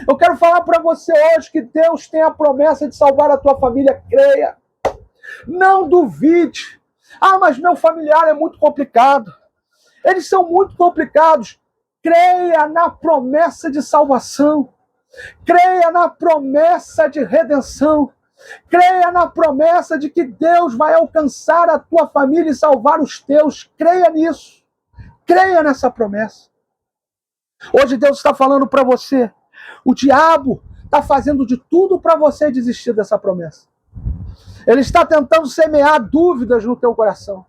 Eu quero falar para você hoje que Deus tem a promessa de salvar a tua família. Creia. Não duvide. Ah, mas meu familiar é muito complicado. Eles são muito complicados. Creia na promessa de salvação. Creia na promessa de redenção. Creia na promessa de que Deus vai alcançar a tua família e salvar os teus. Creia nisso. Creia nessa promessa. Hoje Deus está falando para você. O diabo está fazendo de tudo para você desistir dessa promessa. Ele está tentando semear dúvidas no teu coração.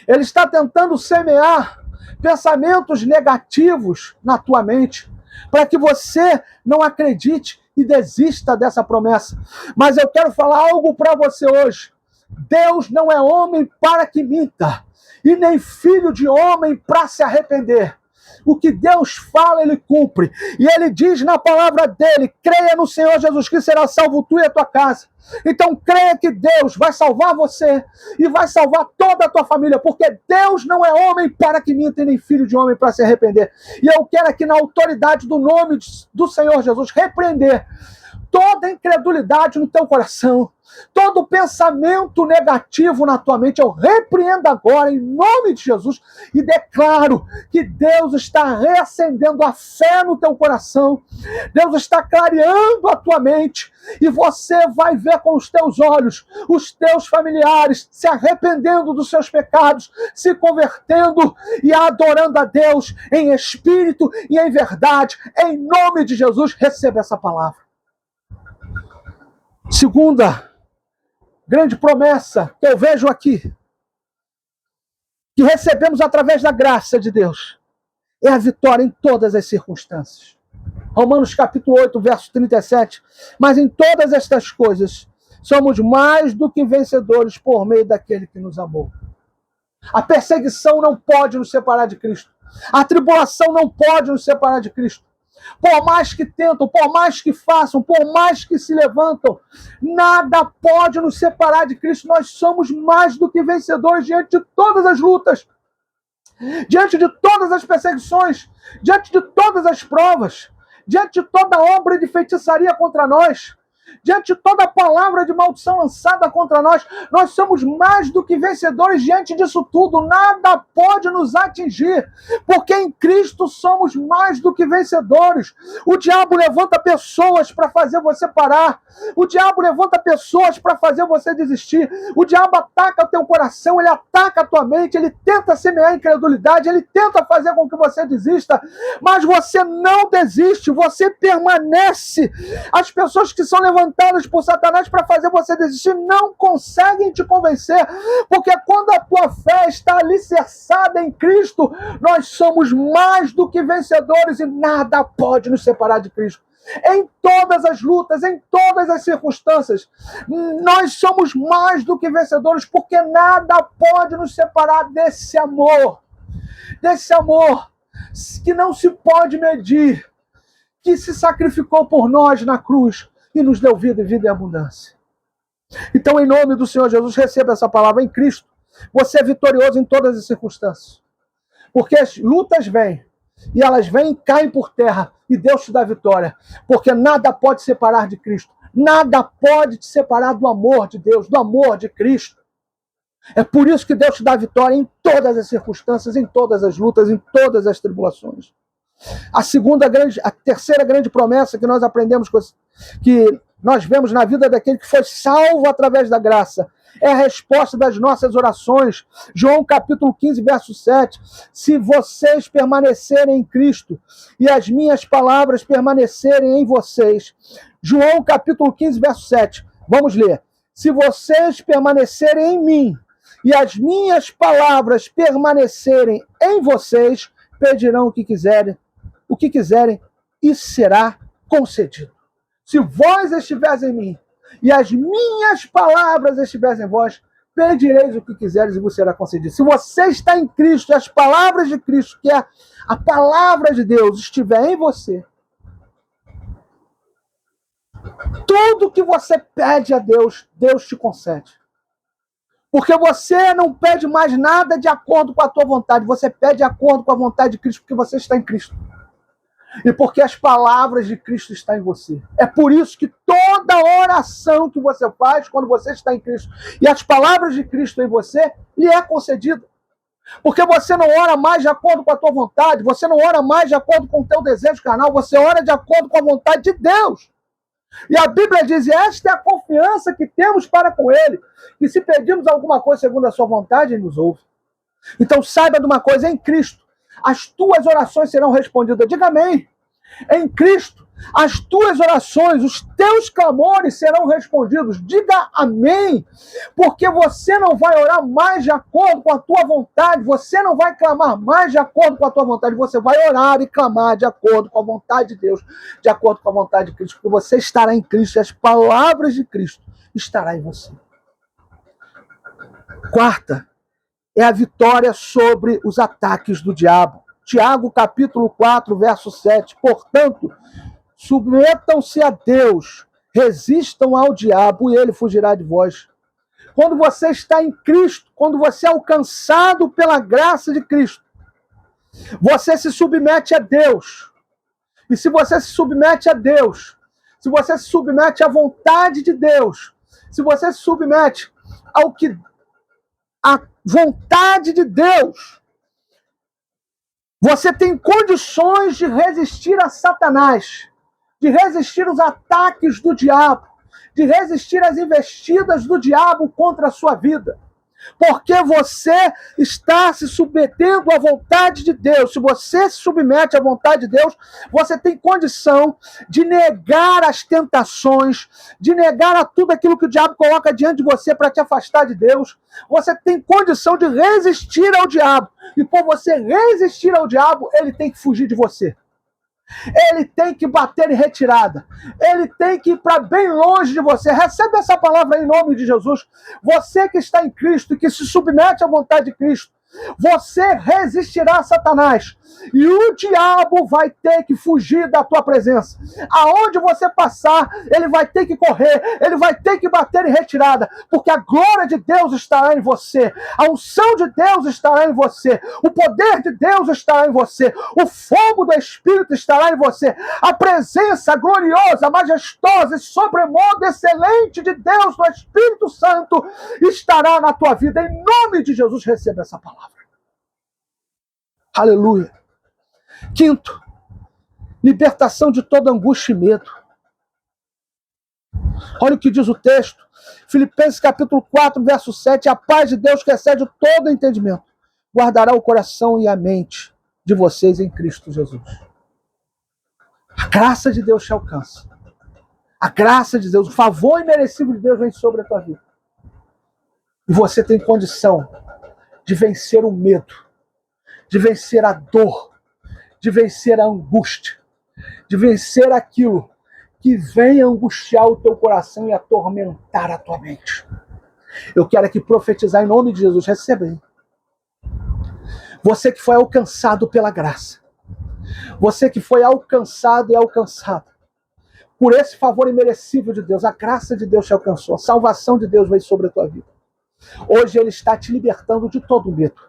Ele está tentando semear pensamentos negativos na tua mente, para que você não acredite e desista dessa promessa. Mas eu quero falar algo para você hoje. Deus não é homem para que minta, e nem filho de homem para se arrepender. O que Deus fala, Ele cumpre. E Ele diz na palavra dEle, creia no Senhor Jesus Cristo, será salvo tu e a tua casa. Então creia que Deus vai salvar você e vai salvar toda a tua família, porque Deus não é homem para que minta e nem filho de homem para se arrepender. E eu quero aqui na autoridade do nome do Senhor Jesus repreender toda incredulidade no teu coração, todo pensamento negativo na tua mente, eu repreendo agora em nome de Jesus e declaro que Deus está reacendendo a fé no teu coração, Deus está clareando a tua mente e você vai ver com os teus olhos os teus familiares se arrependendo dos seus pecados, se convertendo e adorando a Deus em espírito e em verdade. Em nome de Jesus, receba essa palavra. Segunda grande promessa que eu vejo aqui, que recebemos através da graça de Deus, é a vitória em todas as circunstâncias. Romanos capítulo 8, verso 37. Mas em todas estas coisas, somos mais do que vencedores por meio daquele que nos amou. A perseguição não pode nos separar de Cristo. A tribulação não pode nos separar de Cristo. Por mais que tentam, por mais que façam, por mais que se levantam, nada pode nos separar de Cristo. Nós somos mais do que vencedores diante de todas as lutas, diante de todas as perseguições, diante de todas as provas, diante de toda obra de feitiçaria contra nós, diante de toda palavra de maldição lançada contra nós. Nós somos mais do que vencedores diante disso tudo. Nada pode nos atingir, porque em Cristo somos mais do que vencedores. O diabo levanta pessoas para fazer você parar. O diabo levanta pessoas para fazer você desistir. O diabo ataca o teu coração, ele ataca a tua mente, ele tenta semear incredulidade, ele tenta fazer com que você desista, mas você não desiste, você permanece. As pessoas que são levantadas por Satanás para fazer você desistir não conseguem te convencer, porque quando a tua fé está alicerçada em Cristo, nós somos mais do que vencedores e nada pode nos separar de Cristo. Em todas as lutas, em todas as circunstâncias, nós somos mais do que vencedores, porque nada pode nos separar desse amor que não se pode medir, que se sacrificou por nós na cruz e nos deu vida e vida em abundância. Então, em nome do Senhor Jesus, receba essa palavra. Em Cristo, você é vitorioso em todas as circunstâncias, porque as lutas vêm, e elas vêm e caem por terra, e Deus te dá vitória, porque nada pode separar de Cristo, nada pode te separar do amor de Deus, do amor de Cristo. É por isso que Deus te dá vitória em todas as circunstâncias, em todas as lutas, em todas as tribulações. A terceira grande promessa que nós aprendemos, que nós vemos na vida daquele que foi salvo através da graça, é a resposta das nossas orações. João capítulo 15, verso 7. Se vocês permanecerem em Cristo e as minhas palavras permanecerem em vocês. João capítulo 15, verso 7. Vamos ler. Se vocês permanecerem em mim e as minhas palavras permanecerem em vocês, pedirão o que quiserem e será concedido. Se vós estiveres em mim e as minhas palavras estiverem em vós, pedireis o que quiseres e vos será concedido. Se você está em Cristo e as palavras de Cristo, que é a palavra de Deus, estiver em você, tudo que você pede a Deus, Deus te concede. Porque você não pede mais nada de acordo com a tua vontade, você pede de acordo com a vontade de Cristo, porque você está em Cristo. E porque as palavras de Cristo estão em você. É por isso que toda oração que você faz, quando você está em Cristo, e as palavras de Cristo em você, lhe é concedida. Porque você não ora mais de acordo com a tua vontade, você não ora mais de acordo com o teu desejo carnal, você ora de acordo com a vontade de Deus. E a Bíblia diz, esta é a confiança que temos para com Ele, que se pedirmos alguma coisa segundo a sua vontade, Ele nos ouve. Então saiba de uma coisa, em Cristo, as tuas orações serão respondidas. Diga amém. Em Cristo, as tuas orações, os teus clamores serão respondidos. Diga amém. Porque você não vai orar mais de acordo com a tua vontade, você não vai clamar mais de acordo com a tua vontade, você vai orar e clamar de acordo com a vontade de Deus, de acordo com a vontade de Cristo, porque você estará em Cristo e as palavras de Cristo estarão em você. Quarta, é a vitória sobre os ataques do diabo. Tiago, capítulo 4, verso 7. Portanto, submetam-se a Deus, resistam ao diabo e ele fugirá de vós. Quando você está em Cristo, quando você é alcançado pela graça de Cristo, você se submete a Deus. E se você se submete a Deus, se você se submete à vontade de Deus, se você se submete ao que a vontade de Deus, você tem condições de resistir a Satanás, de resistir aos ataques do diabo, de resistir às investidas do diabo contra a sua vida. Porque você está se submetendo à vontade de Deus. Se você se submete à vontade de Deus, você tem condição de negar as tentações, de negar a tudo aquilo que o diabo coloca diante de você para te afastar de Deus. Você tem condição de resistir ao diabo. E por você resistir ao diabo, ele tem que fugir de você. Ele tem que bater em retirada. Ele tem que ir para bem longe de você. Recebe essa palavra em nome de Jesus. Você que está em Cristo e que se submete à vontade de Cristo, você resistirá a Satanás. E o diabo vai ter que fugir da tua presença. Aonde você passar, ele vai ter que correr, ele vai ter que bater em retirada, porque a glória de Deus estará em você, a unção de Deus estará em você, o poder de Deus estará em você, o fogo do Espírito estará em você, a presença gloriosa, majestosa e sobremodo excelente de Deus, do Espírito Santo, estará na tua vida. Em nome de Jesus, receba essa palavra. Aleluia. Quinto, libertação de toda angústia e medo. Olha o que diz o texto. Filipenses capítulo 4, verso 7. A paz de Deus que excede todo entendimento guardará o coração e a mente de vocês em Cristo Jesus. A graça de Deus te alcança. A graça de Deus, o favor imerecido de Deus vem sobre a tua vida. E você tem condição de vencer o medo, de vencer a dor, de vencer a angústia, de vencer aquilo que vem angustiar o teu coração e atormentar a tua mente. Eu quero aqui profetizar em nome de Jesus. Receba aí. Você que foi alcançado pela graça, você que foi alcançado e alcançado por esse favor imerecível de Deus, a graça de Deus te alcançou, a salvação de Deus veio sobre a tua vida. Hoje Ele está te libertando de todo medo.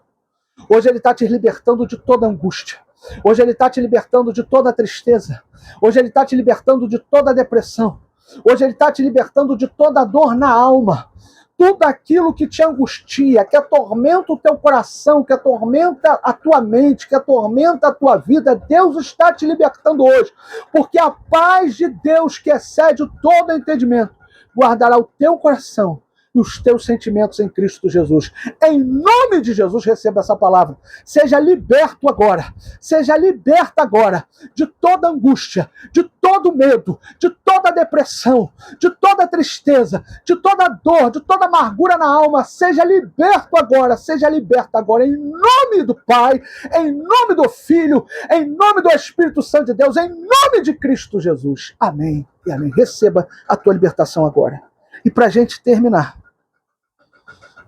Hoje Ele está te libertando de toda angústia. Hoje Ele está te libertando de toda tristeza. Hoje Ele está te libertando de toda depressão. Hoje Ele está te libertando de toda dor na alma. Tudo aquilo que te angustia, que atormenta o teu coração, que atormenta a tua mente, que atormenta a tua vida, Deus está te libertando hoje. Porque a paz de Deus, que excede todo entendimento, guardará o teu coração e os teus sentimentos em Cristo Jesus. Em nome de Jesus, receba essa palavra. Seja liberto agora. Seja liberta agora de toda angústia, de todo medo, de toda depressão, de toda tristeza, de toda dor, de toda amargura na alma. Seja liberto agora. Seja liberta agora. Em nome do Pai, em nome do Filho, em nome do Espírito Santo de Deus, em nome de Cristo Jesus. Amém e amém. Receba a tua libertação agora. E para a gente terminar,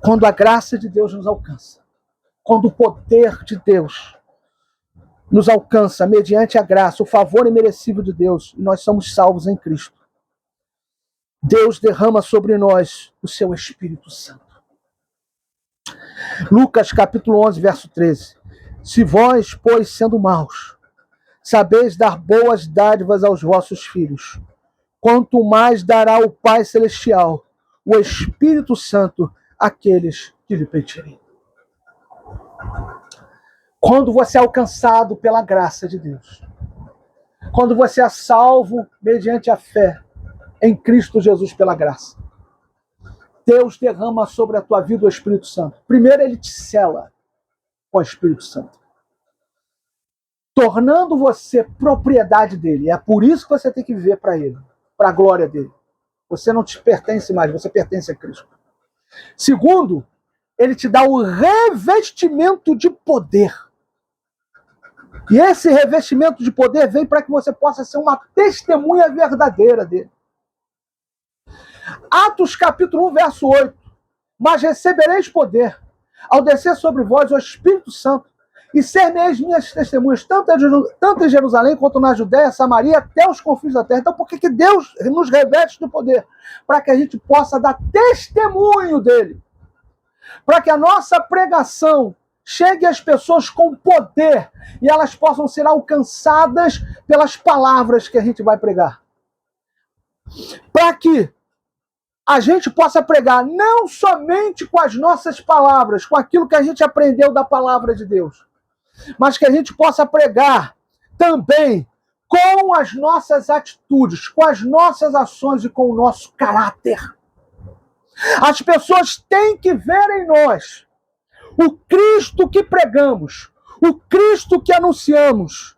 Quando a graça de Deus nos alcança, quando o poder de Deus nos alcança mediante a graça, o favor imerecido de Deus, e nós somos salvos em Cristo, Deus derrama sobre nós o seu Espírito Santo. Lucas capítulo 11, verso 13. Se vós, pois, sendo maus, sabeis dar boas dádivas aos vossos filhos, quanto mais dará o Pai Celestial, o Espírito Santo, àqueles que lhe pedirem. Quando você é alcançado pela graça de Deus, quando você é salvo mediante a fé em Cristo Jesus pela graça, Deus derrama sobre a tua vida o Espírito Santo. Primeiro, ele te sela com o Espírito Santo, tornando você propriedade dele. É por isso que você tem que viver para ele, para a glória dele. Você não te pertence mais, você pertence a Cristo. Segundo, ele te dá o revestimento de poder. E esse revestimento de poder vem para que você possa ser uma testemunha verdadeira dele. Atos capítulo 1, verso 8. Mas recebereis poder ao descer sobre vós o Espírito Santo, e ser-me-eis minhas testemunhas, tanto em Jerusalém quanto na Judéia, Samaria, até os confins da terra. Então, por que Deus nos reveste do poder? Para que a gente possa dar testemunho dele. Para que a nossa pregação chegue às pessoas com poder e elas possam ser alcançadas pelas palavras que a gente vai pregar. Para que a gente possa pregar não somente com as nossas palavras, com aquilo que a gente aprendeu da palavra de Deus, mas que a gente possa pregar também com as nossas atitudes, com as nossas ações e com o nosso caráter. As pessoas têm que ver em nós o Cristo que pregamos, o Cristo que anunciamos.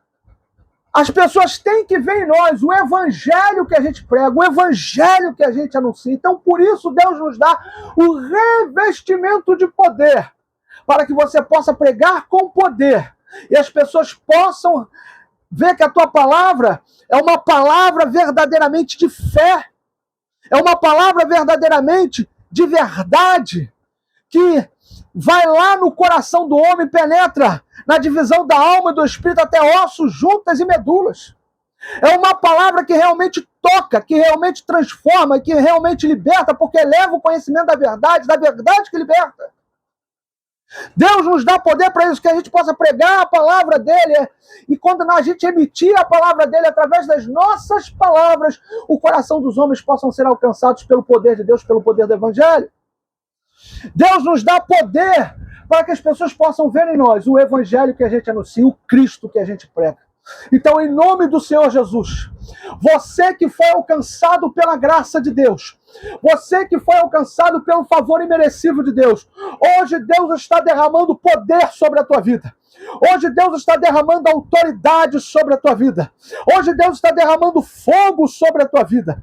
As pessoas têm que ver em nós o evangelho que a gente prega, o evangelho que a gente anuncia. Então, por isso, Deus nos dá o revestimento de poder, para que você possa pregar com poder e as pessoas possam ver que a tua palavra é uma palavra verdadeiramente de fé, é uma palavra verdadeiramente de verdade, que vai lá no coração do homem, penetra na divisão da alma e do espírito até ossos, juntas e medulas. É uma palavra que realmente toca, que realmente transforma, que realmente liberta, porque leva o conhecimento da verdade que liberta. Deus nos dá poder para isso, que a gente possa pregar a palavra dele, e quando a gente emitir a palavra dele através das nossas palavras, o coração dos homens possam ser alcançados pelo poder de Deus, pelo poder do evangelho. Deus nos dá poder para que as pessoas possam ver em nós o evangelho que a gente anuncia, o Cristo que a gente prega. Então, em nome do Senhor Jesus, você que foi alcançado pela graça de Deus, você que foi alcançado pelo favor imerecido de Deus, hoje Deus está derramando poder sobre a tua vida. Hoje Deus está derramando autoridade sobre a tua vida. Hoje Deus está derramando fogo sobre a tua vida.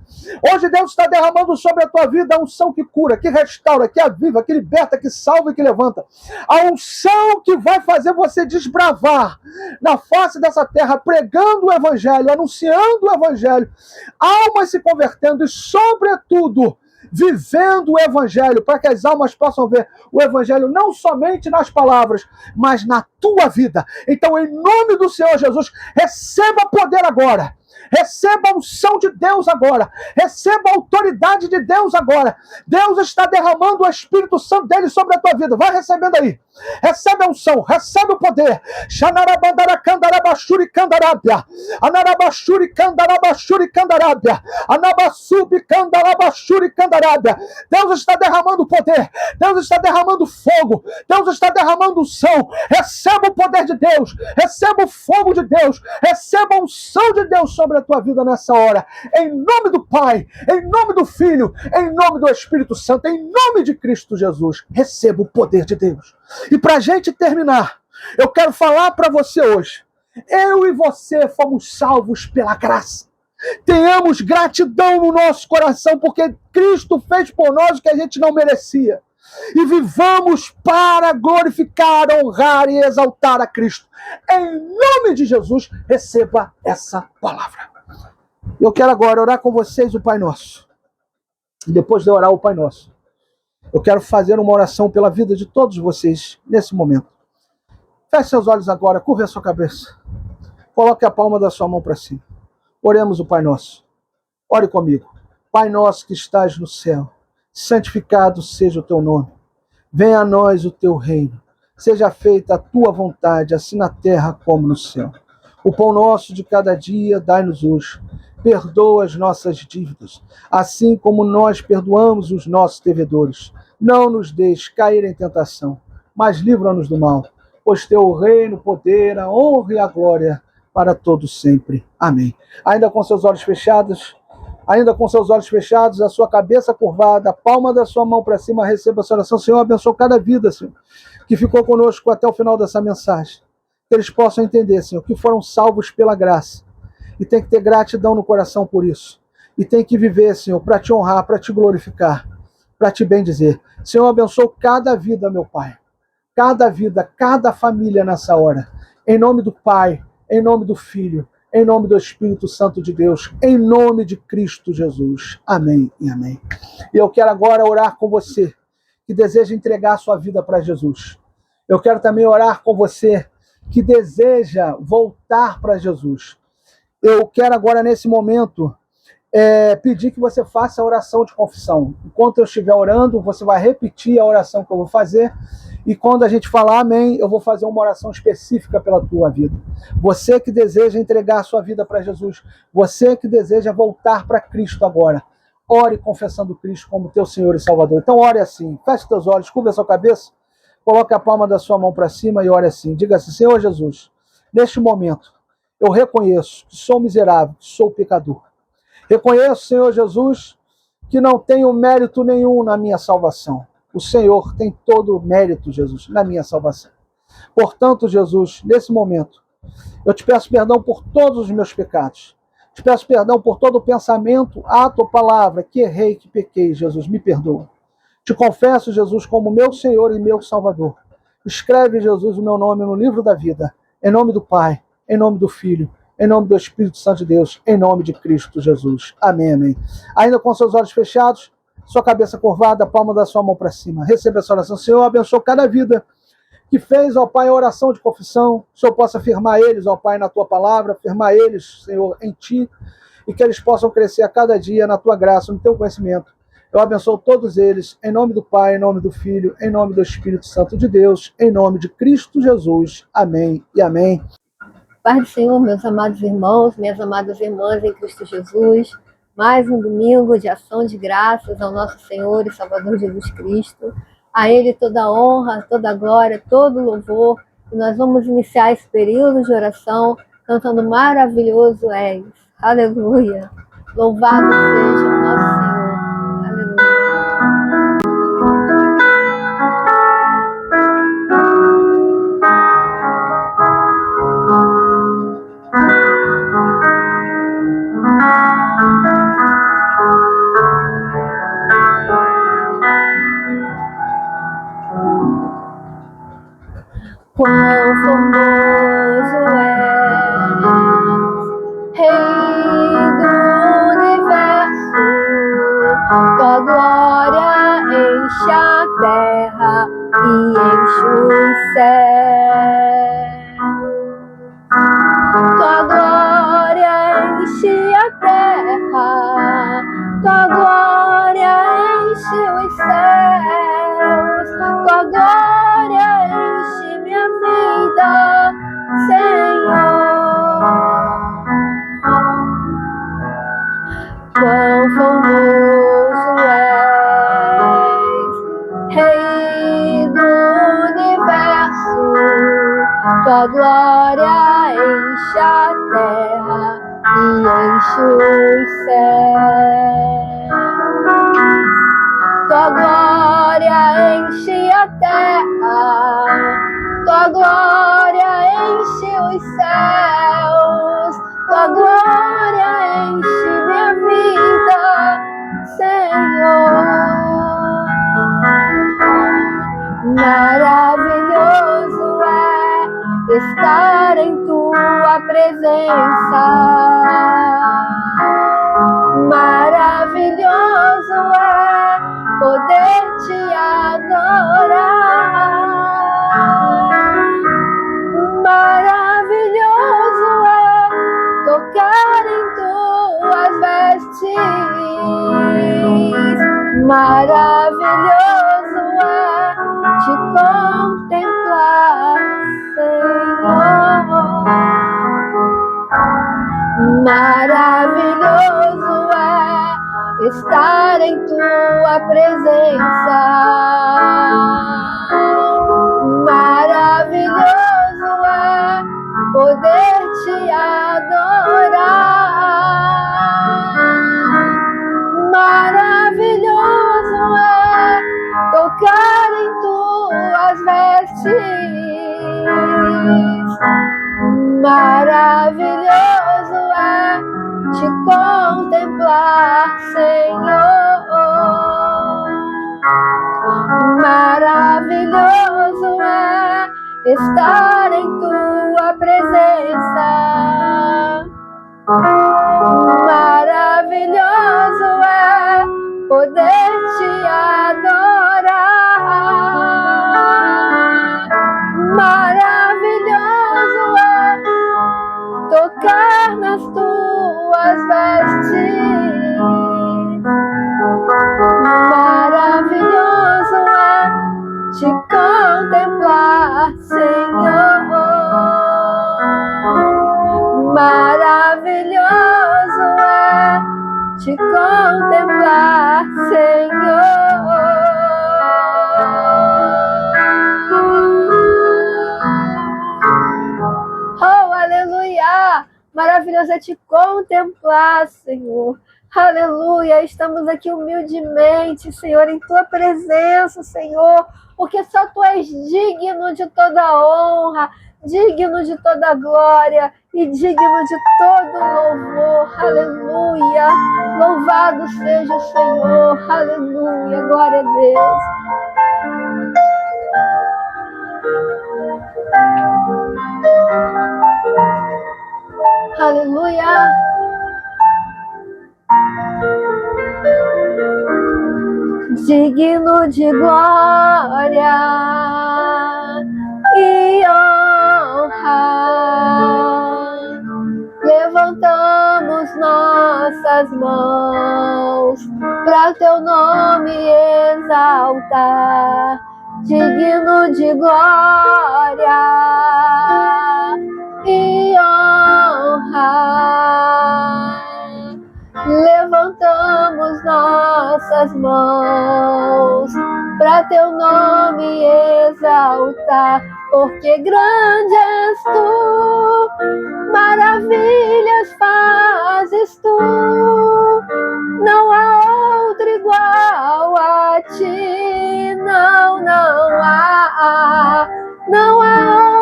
Hoje Deus está derramando sobre a tua vida a unção que cura, que restaura, que aviva, que liberta, que salva e que levanta. A unção que vai fazer você desbravar na face dessa terra, pregando o evangelho, anunciando o evangelho, almas se convertendo e, sobretudo, vivendo o evangelho, para que as almas possam ver o evangelho não somente nas palavras, mas na tua vida. Então, em nome do Senhor Jesus, receba poder agora. Receba a unção de Deus agora. Receba a autoridade de Deus agora. Deus está derramando o Espírito Santo dele sobre a tua vida. Vai recebendo aí. Recebe a unção, recebe o poder. Xanarabandara candarabashuri candarabia. Anarabashuri candarabashuri candarabia. Anabasubi candarabashuri candarabia. Deus está derramando poder. Deus está derramando fogo. Deus está derramando unção. Receba o poder de Deus. Receba o fogo de Deus. Receba a unção de Deus sobre a tua vida nessa hora. Em nome do Pai, em nome do Filho, em nome do Espírito Santo, em nome de Cristo Jesus. Receba o poder de Deus. E para a gente terminar, eu quero falar para você hoje. Eu e você fomos salvos pela graça. Tenhamos gratidão no nosso coração, porque Cristo fez por nós o que a gente não merecia. E vivamos para glorificar, honrar e exaltar a Cristo. Em nome de Jesus, receba essa palavra. Eu quero agora orar com vocês o Pai Nosso. E depois de orar o Pai Nosso, Eu quero fazer uma oração pela vida de todos vocês nesse momento. Feche seus olhos agora, curva a sua cabeça. Coloque a palma da sua mão para cima. Oremos o Pai Nosso. Ore comigo. Pai nosso que estás no céu, santificado seja o teu nome. Venha a nós o teu reino. Seja feita a tua vontade, assim na terra como no céu. O pão nosso de cada dia dai-nos hoje. Perdoa as nossas dívidas, assim como nós perdoamos os nossos devedores. Não nos deixes cair em tentação, mas livra-nos do mal. Pois teu o reino, o poder, a honra e a glória para todos sempre. Amém. Ainda com seus olhos fechados, a sua cabeça curvada, a palma da sua mão para cima, receba essa oração. Senhor, abençoa cada vida, Senhor, que ficou conosco até o final dessa mensagem. Que eles possam entender, Senhor, que foram salvos pela graça. E tem que ter gratidão no coração por isso. E tem que viver, Senhor, para te honrar, para te glorificar, para te bendizer. Senhor, abençoa cada vida, meu Pai. Cada vida, cada família nessa hora. Em nome do Pai, em nome do Filho, em nome do Espírito Santo de Deus, em nome de Cristo Jesus. Amém e amém. E eu quero agora orar com você que deseja entregar a sua vida para Jesus. Eu quero também orar com você que deseja voltar para Jesus. Eu quero agora, nesse momento, pedir que você faça a oração de confissão. Enquanto eu estiver orando, você vai repetir a oração que eu vou fazer. E quando a gente falar amém, eu vou fazer uma oração específica pela tua vida. Você que deseja entregar a sua vida para Jesus, você que deseja voltar para Cristo agora, ore confessando Cristo como teu Senhor e Salvador. Então ore assim, feche teus olhos, curva a sua cabeça, coloque a palma da sua mão para cima e ore assim. Diga assim: Senhor Jesus, neste momento, eu reconheço que sou miserável, que sou pecador. Reconheço, Senhor Jesus, que não tenho mérito nenhum na minha salvação. O Senhor tem todo o mérito, Jesus, na minha salvação. Portanto, Jesus, nesse momento, eu te peço perdão por todos os meus pecados. Te peço perdão por todo o pensamento, ato ou palavra que errei, que pequei, Jesus, me perdoa. Te confesso, Jesus, como meu Senhor e meu Salvador. Escreve, Jesus, o meu nome no livro da vida, em nome do Pai, em nome do Filho, em nome do Espírito Santo de Deus, em nome de Cristo Jesus. Amém, amém. Ainda com seus olhos fechados, sua cabeça curvada, a palma da sua mão para cima. Receba essa oração. Senhor, abençoa cada vida que fez, ó Pai, a oração de confissão. O Senhor possa firmar eles, ó Pai, na tua palavra, firmar eles, Senhor, em ti, e que eles possam crescer a cada dia na tua graça, no teu conhecimento. Eu abençoo todos eles, em nome do Pai, em nome do Filho, em nome do Espírito Santo de Deus, em nome de Cristo Jesus. Amém e amém. Pai do Senhor, meus amados irmãos, minhas amadas irmãs em Cristo Jesus, mais um domingo de ação de graças ao nosso Senhor e Salvador Jesus Cristo. A Ele toda a honra, toda a glória, todo o louvor. E nós vamos iniciar esse período de oração cantando Maravilhoso És. Aleluia. Louvado seja o nosso Senhor. Aleluia. Quão formoso és, Rei do universo, tua glória enche a terra e enche os céus. Tua glória enche a terra, tua glória enche os céus, tua glória enche minha vida, Senhor. Quão formoso és, Rei do universo, tua glória enche a terra e enche os céus. Tua glória enche a terra, tua glória enche os céus, tua glória enche minha vida, Senhor. Maravilhoso é estar em tua presença. Maravilhoso é poder te tocar em tuas vestes. Maravilhoso é te contemplar, Senhor. Maravilhoso é estar em tua presença. Maravilhoso é poder te adorar. Maravilhoso é tocar em tuas vestes. Maravilhoso é te contemplar, Senhor. Maravilhoso é estar em tua presença. Maravilhoso é poder te adorar. Maravilhoso é tocar nas tuas vestes. Maravilhoso é te contemplar, Senhor. Maravilhoso é te contemplar, Senhor. Oh, aleluia! Maravilhoso é te contemplar, Senhor. Aleluia! Estamos aqui humildemente, Senhor, em tua presença, Senhor, porque só tu és digno de toda honra, digno de toda glória e digno de todo louvor. Aleluia! Louvado seja o Senhor. Aleluia! Glória a Deus. Aleluia! Digno de glória e honra, levantamos nossas mãos para teu nome exaltar. Digno de glória e honra, levantamos nossas mãos para teu nome exaltar, porque grande és tu, maravilhas fazes tu, não há outro igual a ti, não há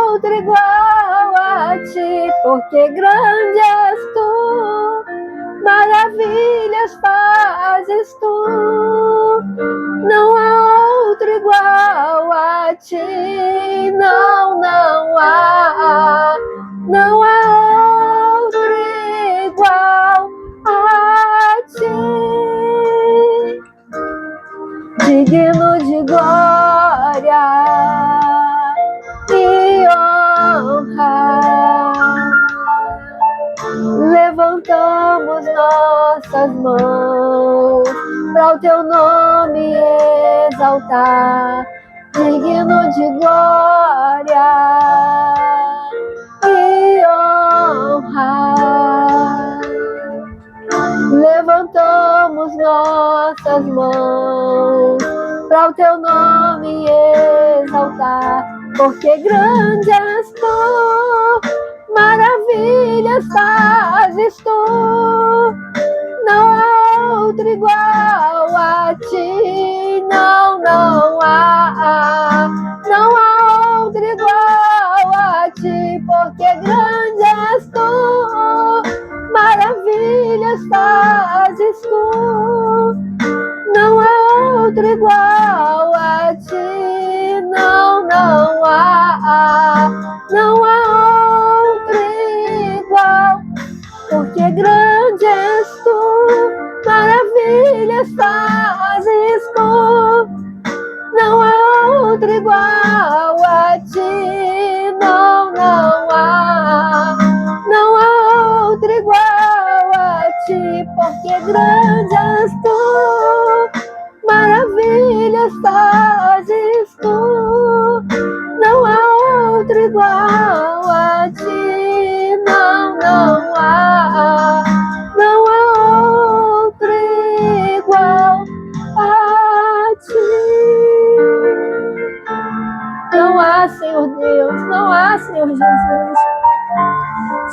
outro igual a ti, porque grande és tu, maravilhas fazes tu, não há outro igual a ti, não há outro igual a ti. Digno de glória e honra, levantamos nossas mãos para o teu nome exaltar. Digno de glória e honra, levantamos nossas mãos para o teu nome exaltar, porque grande és tu, maravilhas fazes tu, não há outro igual a ti, não há outro igual a ti, porque grande és tu, maravilhas fazes tu, não há outro igual a ti, não há outro igual, porque grande és tu, maravilhas fazes tu, não há outro igual a ti, não há outro igual porque grande és tu, maravilhas fazes tu, não há outro igual a ti, não há outro igual a ti. Não há, Senhor Deus, não há, Senhor Jesus.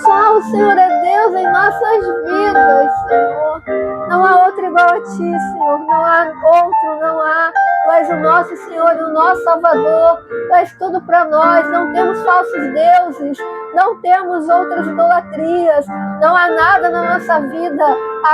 Só o Senhor é Deus em nossas vidas, Senhor. Não há outro igual a ti, Senhor. Não há outro, não há. Tu és o nosso Senhor e o nosso Salvador. Tu és tudo para nós. Não temos falsos deuses. Não temos outras idolatrias. Não há nada na nossa vida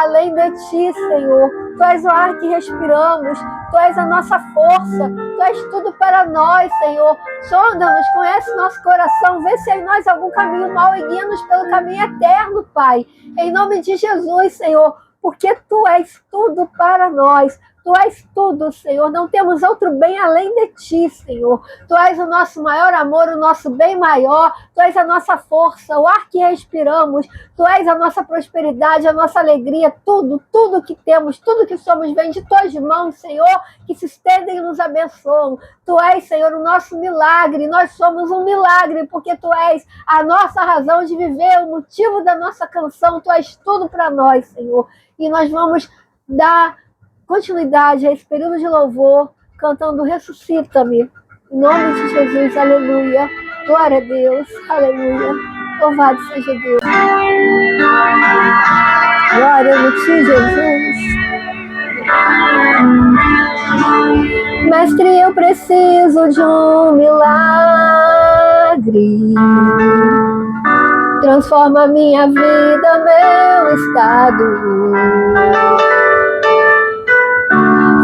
além de ti, Senhor. Tu és o ar que respiramos. Tu és a nossa força. Tu és tudo para nós, Senhor. Sonda-nos, conhece nosso coração. Vê se há em nós algum caminho mau e guia-nos pelo caminho eterno, Pai. Em nome de Jesus, Senhor. Porque Tu és tudo para nós. Tu és tudo, Senhor. Não temos outro bem além de Ti, Senhor. Tu és o nosso maior amor, o nosso bem maior. Tu és a nossa força, o ar que respiramos. Tu és a nossa prosperidade, a nossa alegria. Tudo, tudo que temos, tudo que somos vem de Tuas mãos, Senhor, que se estendem e nos abençoam. Tu és, Senhor, o nosso milagre. Nós somos um milagre, porque Tu és a nossa razão de viver, o motivo da nossa canção. Tu és tudo para nós, Senhor. E nós vamos dar continuidade a esse período de louvor, cantando Ressuscita-me. Em nome de Jesus, aleluia. Glória a Deus, aleluia. Louvado seja Deus. Glória a Ti, Jesus. Mestre, eu preciso de um milagre. Transforma minha vida, meu estado.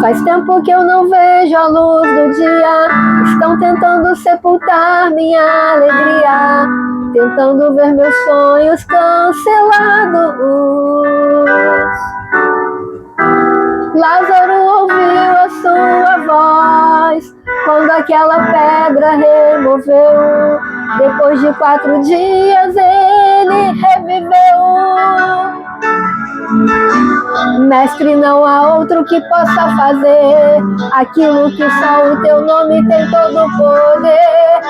Faz tempo que eu não vejo a luz do dia. Estão tentando sepultar minha alegria, tentando ver meus sonhos cancelados. Lázaro ouviu a sua voz quando aquela pedra removeu. Depois de 4 dias ele reviveu. Mestre, não há outro que possa fazer aquilo que só o Teu nome tem todo o poder.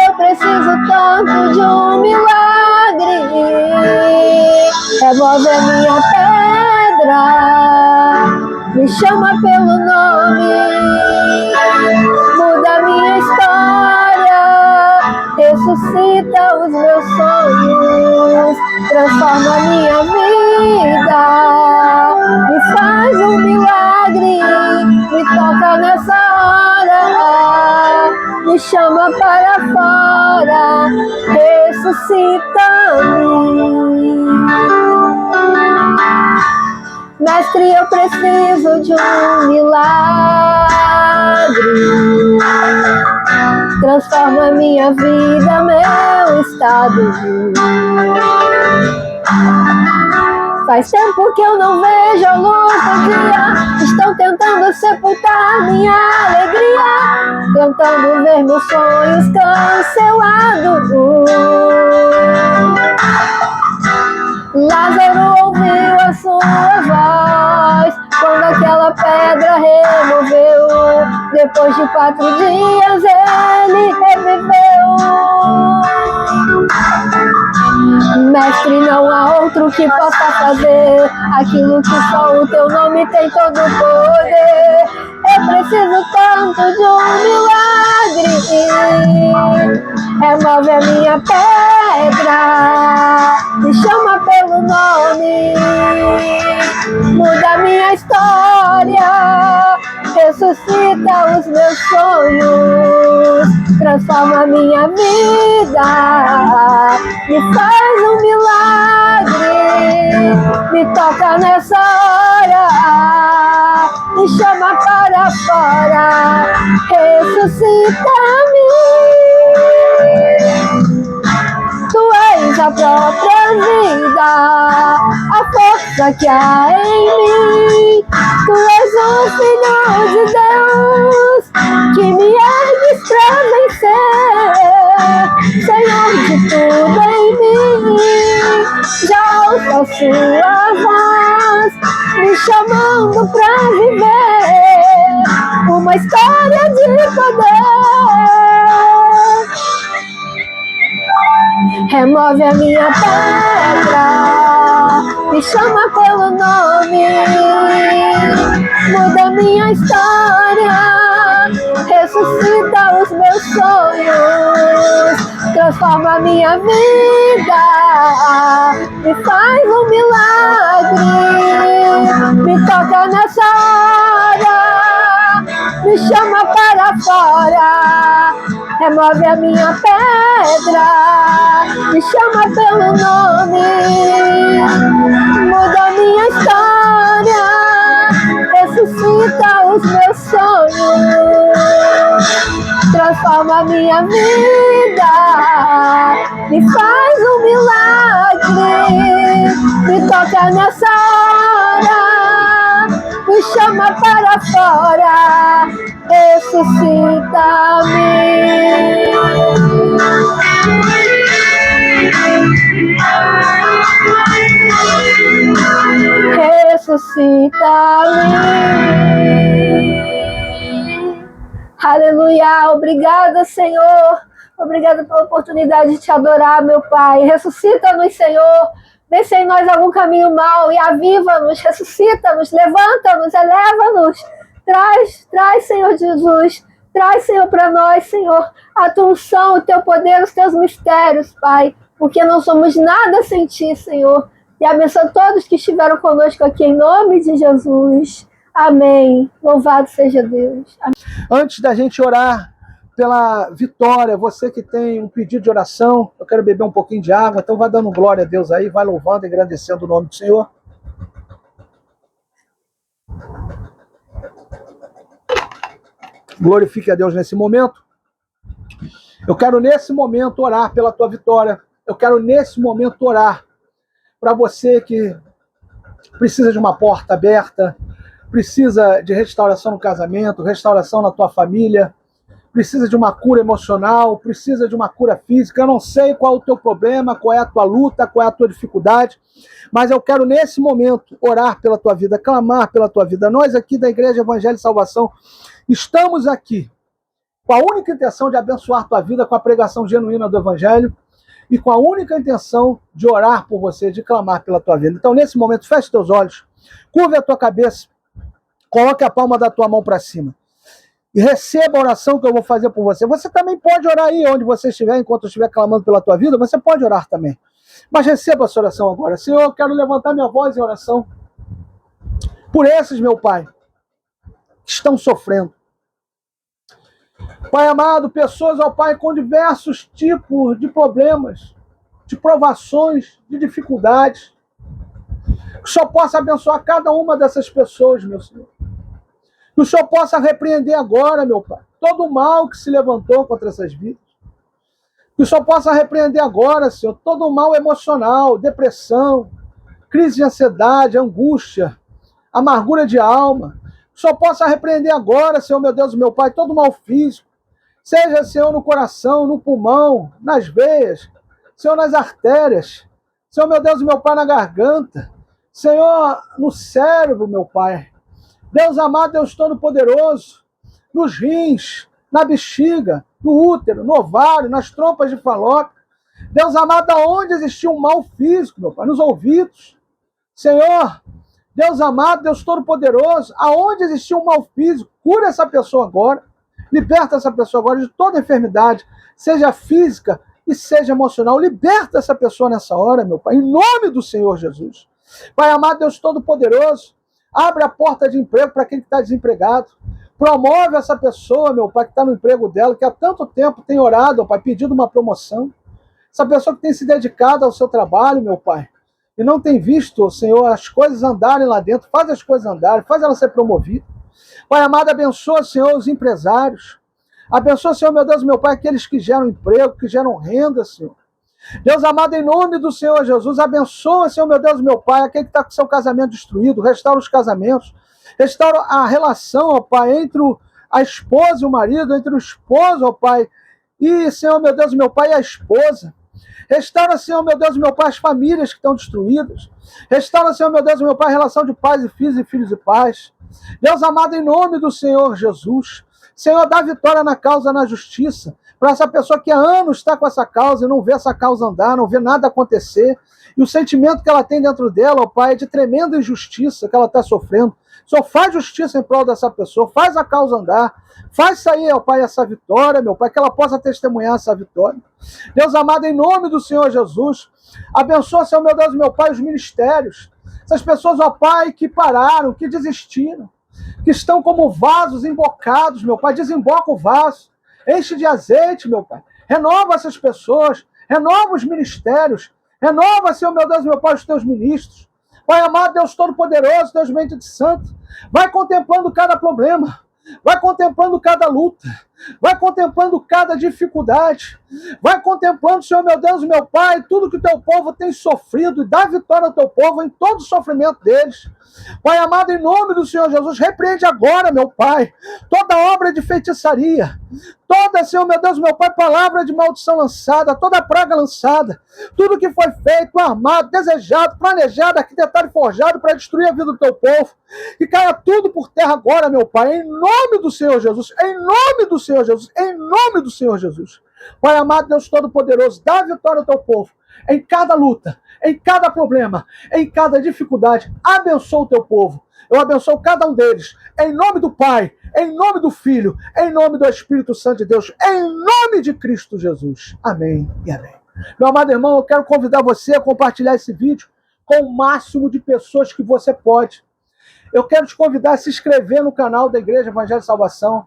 Eu preciso tanto de um milagre. Remove a minha pedra, me chama pelo nome, muda a minha história, ressuscita os meus sonhos, transforma a minha vida, me faz um milagre, me toca nessa hora, me chama para fora, ressuscita-me. Mestre, eu preciso de um milagre. Transforma minha vida, meu estado. Faz tempo que eu não vejo a luz do dia. Estão tentando sepultar minha alegria, tentando ver meus sonhos cancelados. Lázaro ouviu a sua voz quando aquela pedra removeu. Depois de 4 dias ele reviveu. Mestre, não há outro que possa fazer aquilo que só o Teu nome tem todo o poder. Eu preciso tanto de um milagre. Remove a minha pedra, me chama pelo nome, muda a minha história, ressuscita os meus sonhos, transforma a minha vida, me faz um milagre, me toca nessa hora, me chama para fora, ressuscita-me. Tu és a própria vida, a força que há em mim. Tu és o Filho de Deus, que me ergues pra vencer. Senhor de tudo em mim, já ouço a sua voz, chamando pra viver uma história de poder. Remove a minha pedra, me chama pelo nome, muda minha história, ressuscita os meus sonhos, transforma a minha vida, me faz um milagre, me toca nessa hora, me chama para fora, remove a minha pedra, me chama pelo nome, muda a minha história, ressuscita os meus sonhos, transforma a minha vida, me faz um milagre, me toca nessa hora, me chama para fora, ressuscita-me. Ressuscita-me. Aleluia, obrigada, Senhor. Obrigada pela oportunidade de te adorar, meu Pai. Ressuscita-nos, Senhor. Vê se em nós algum caminho mau e aviva-nos, ressuscita-nos, levanta-nos, eleva-nos. Traz, Senhor Jesus. Traz, Senhor, para nós, Senhor, a tua unção, o teu poder, os teus mistérios, Pai. Porque não somos nada sem ti, Senhor. E abençoa todos que estiveram conosco aqui, em nome de Jesus. Amém. Louvado seja Deus. Amém. Antes da gente orar pela vitória, você que tem um pedido de oração, eu quero beber um pouquinho de água, então vai dando glória a Deus aí, vai louvando e agradecendo o nome do Senhor. Glorifique a Deus nesse momento. Eu quero nesse momento orar pela tua vitória. Eu quero nesse momento orar para você que precisa de uma porta aberta, precisa de restauração no casamento, restauração na tua família, precisa de uma cura emocional, precisa de uma cura física. Eu não sei qual é o teu problema, qual é a tua luta, qual é a tua dificuldade, mas eu quero nesse momento orar pela tua vida, clamar pela tua vida. Nós aqui da Igreja Evangelho e Salvação estamos aqui com a única intenção de abençoar tua vida com a pregação genuína do Evangelho e com a única intenção de orar por você, de clamar pela tua vida. Então, nesse momento, feche teus olhos, curve a tua cabeça, coloque a palma da tua mão para cima e receba a oração que eu vou fazer por você. Você também pode orar aí onde você estiver, enquanto eu estiver clamando pela tua vida, você pode orar também. Mas receba essa oração agora. Senhor, eu quero levantar minha voz em oração por esses, meu Pai, que estão sofrendo. Pai amado, pessoas, ó Pai, com diversos tipos de problemas, de provações, de dificuldades. Que o Senhor possa abençoar cada uma dessas pessoas, meu Senhor. Que o Senhor possa repreender agora, meu Pai, todo o mal que se levantou contra essas vidas. Que o Senhor possa repreender agora, Senhor, todo o mal emocional, depressão, crise de ansiedade, angústia, amargura de alma. Que o Senhor possa repreender agora, Senhor, meu Deus, meu Pai, todo o mal físico. Seja, Senhor, no coração, no pulmão, nas veias, Senhor, nas artérias, Senhor, meu Deus, meu Pai, na garganta, Senhor, no cérebro, meu Pai. Deus amado, Deus Todo-Poderoso, nos rins, na bexiga, no útero, no ovário, nas trompas de Falópio. Deus amado, aonde existia um mal físico, meu Pai, nos ouvidos. Senhor, Deus amado, Deus Todo-Poderoso, aonde existia um mal físico, cura essa pessoa agora. Liberta essa pessoa agora de toda enfermidade, seja física e seja emocional. Liberta essa pessoa nessa hora, meu Pai, em nome do Senhor Jesus. Pai amado, Deus Todo-Poderoso, abre a porta de emprego para aquele que está desempregado. Promove essa pessoa, meu Pai, que está no emprego dela, que há tanto tempo tem orado, Pai, pedindo uma promoção. Essa pessoa que tem se dedicado ao seu trabalho, meu Pai, e não tem visto, Senhor, as coisas andarem lá dentro. Faz as coisas andarem, faz ela ser promovida. Pai amado, abençoa, Senhor, os empresários. Abençoa, Senhor, meu Deus, meu Pai, aqueles que geram emprego, que geram renda, Senhor. Deus amado, em nome do Senhor Jesus, abençoa, Senhor, meu Deus, meu Pai, aquele que está com seu casamento destruído, restaura os casamentos, restaura a relação, ó Pai, entre a esposa e o marido, entre o esposo, ó Pai, e, Senhor, meu Deus, meu Pai, e a esposa. Restaura, Senhor, meu Deus e meu Pai, as famílias que estão destruídas. Restaura, Senhor, meu Deus e meu Pai, a relação de pais e filhos e pais. Deus amado, em nome do Senhor Jesus. Senhor, dá vitória na causa, na justiça. Para essa pessoa que há anos está com essa causa e não vê essa causa andar, não vê nada acontecer. E o sentimento que ela tem dentro dela, ó Pai, é de tremenda injustiça que ela está sofrendo. Senhor, faz justiça em prol dessa pessoa, faz a causa andar, faz sair, ó Pai, essa vitória, meu Pai, que ela possa testemunhar essa vitória. Deus amado, em nome do Senhor Jesus, abençoa, Senhor, meu Deus e meu Pai, os ministérios. Essas pessoas, ó Pai, que pararam, que desistiram, que estão como vasos embocados, meu Pai, desemboca o vaso, enche de azeite, meu Pai, renova essas pessoas, renova os ministérios, renova, Senhor, meu Deus e meu Pai, os teus ministros. Pai amado, Deus Todo-Poderoso, Deus bendito e santo, vai contemplando cada problema, vai contemplando cada luta, vai contemplando cada dificuldade, vai contemplando, Senhor, meu Deus e meu Pai, tudo que o teu povo tem sofrido, e dá vitória ao teu povo em todo o sofrimento deles. Pai amado, em nome do Senhor Jesus, repreende agora, meu Pai, toda obra de feitiçaria, toda, Senhor, meu Deus, meu Pai, palavra de maldição lançada, toda praga lançada, tudo que foi feito, armado, desejado, planejado, arquitetado e forjado para destruir a vida do teu povo, que caia tudo por terra agora, meu Pai, em nome do Senhor Jesus, em nome do Senhor Jesus, em nome do Senhor Jesus. Pai amado, Deus Todo-Poderoso, dá vitória ao teu povo, em cada luta, em cada problema, em cada dificuldade. Abençoa o teu povo. Eu abençoo cada um deles. Em nome do Pai, em nome do Filho, em nome do Espírito Santo de Deus, em nome de Cristo Jesus. Amém e amém. Meu amado irmão, eu quero convidar você a compartilhar esse vídeo com o máximo de pessoas que você pode. Eu quero te convidar a se inscrever no canal da Igreja Evangelho de Salvação,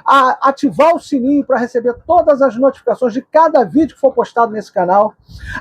a ativar o sininho para receber todas as notificações de cada vídeo que for postado nesse canal,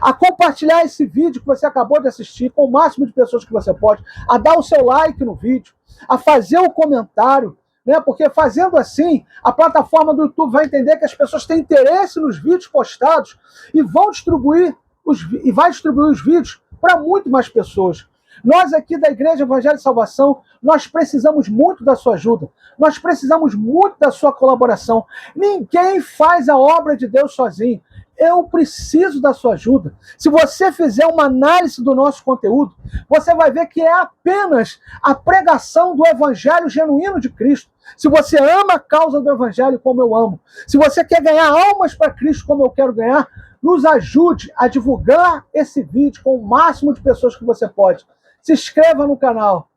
a compartilhar esse vídeo que você acabou de assistir com o máximo de pessoas que você pode, a dar o seu like no vídeo, a fazer o comentário, né? Porque fazendo assim, a plataforma do YouTube vai entender que as pessoas têm interesse nos vídeos postados e vai distribuir os vídeos para muito mais pessoas. Nós aqui da Igreja Evangelho de Salvação, nós precisamos muito da sua ajuda. Nós precisamos muito da sua colaboração. Ninguém faz a obra de Deus sozinho. Eu preciso da sua ajuda. Se você fizer uma análise do nosso conteúdo, você vai ver que é apenas a pregação do Evangelho genuíno de Cristo. Se você ama a causa do Evangelho como eu amo, se você quer ganhar almas para Cristo como eu quero ganhar, nos ajude a divulgar esse vídeo com o máximo de pessoas que você pode. Se inscreva no canal,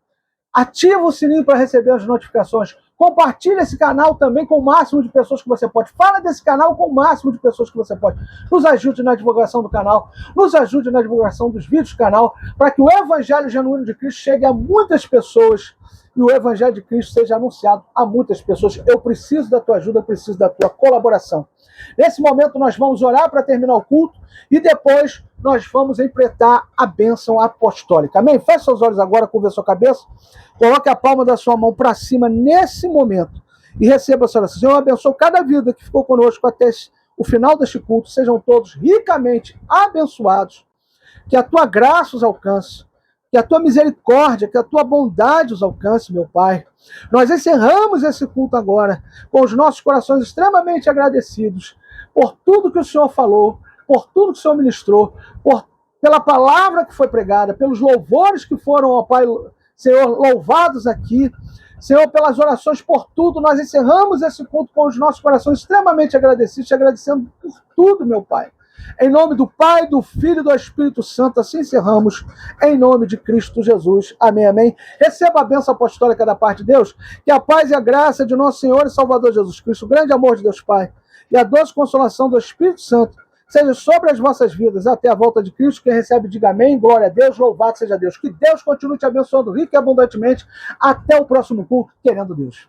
ativa o sininho para receber as notificações, compartilhe esse canal também com o máximo de pessoas que você pode, fala desse canal com o máximo de pessoas que você pode, nos ajude na divulgação do canal, nos ajude na divulgação dos vídeos do canal, para que o Evangelho genuíno de Cristo chegue a muitas pessoas e o Evangelho de Cristo seja anunciado a muitas pessoas. Eu preciso da tua ajuda, eu preciso da tua colaboração. Nesse momento nós vamos orar para terminar o culto e depois nós vamos empreitar a bênção apostólica. Amém? Feche seus olhos agora, curva a sua cabeça, coloque a palma da sua mão para cima nesse momento e receba essa oração. Senhor, abençoe cada vida que ficou conosco até o final deste culto. Sejam todos ricamente abençoados, que a tua graça os alcance, que a tua misericórdia, que a tua bondade os alcance, meu Pai. Nós encerramos esse culto agora com os nossos corações extremamente agradecidos por tudo que o Senhor falou, por tudo que o Senhor ministrou, pela palavra que foi pregada, pelos louvores que foram, ó Pai, Senhor, louvados aqui. Senhor, pelas orações, por tudo, nós encerramos esse culto com os nossos corações extremamente agradecidos, te agradecendo por tudo, meu Pai. Em nome do Pai, do Filho e do Espírito Santo, assim encerramos, em nome de Cristo Jesus. Amém, amém. Receba a bênção apostólica da parte de Deus, que a paz e a graça de nosso Senhor e Salvador Jesus Cristo, o grande amor de Deus Pai, e a doce consolação do Espírito Santo, seja sobre as vossas vidas até a volta de Cristo. Quem recebe, diga amém, glória a Deus, louvado seja Deus. Que Deus continue te abençoando rico e abundantemente até o próximo culto, querendo Deus.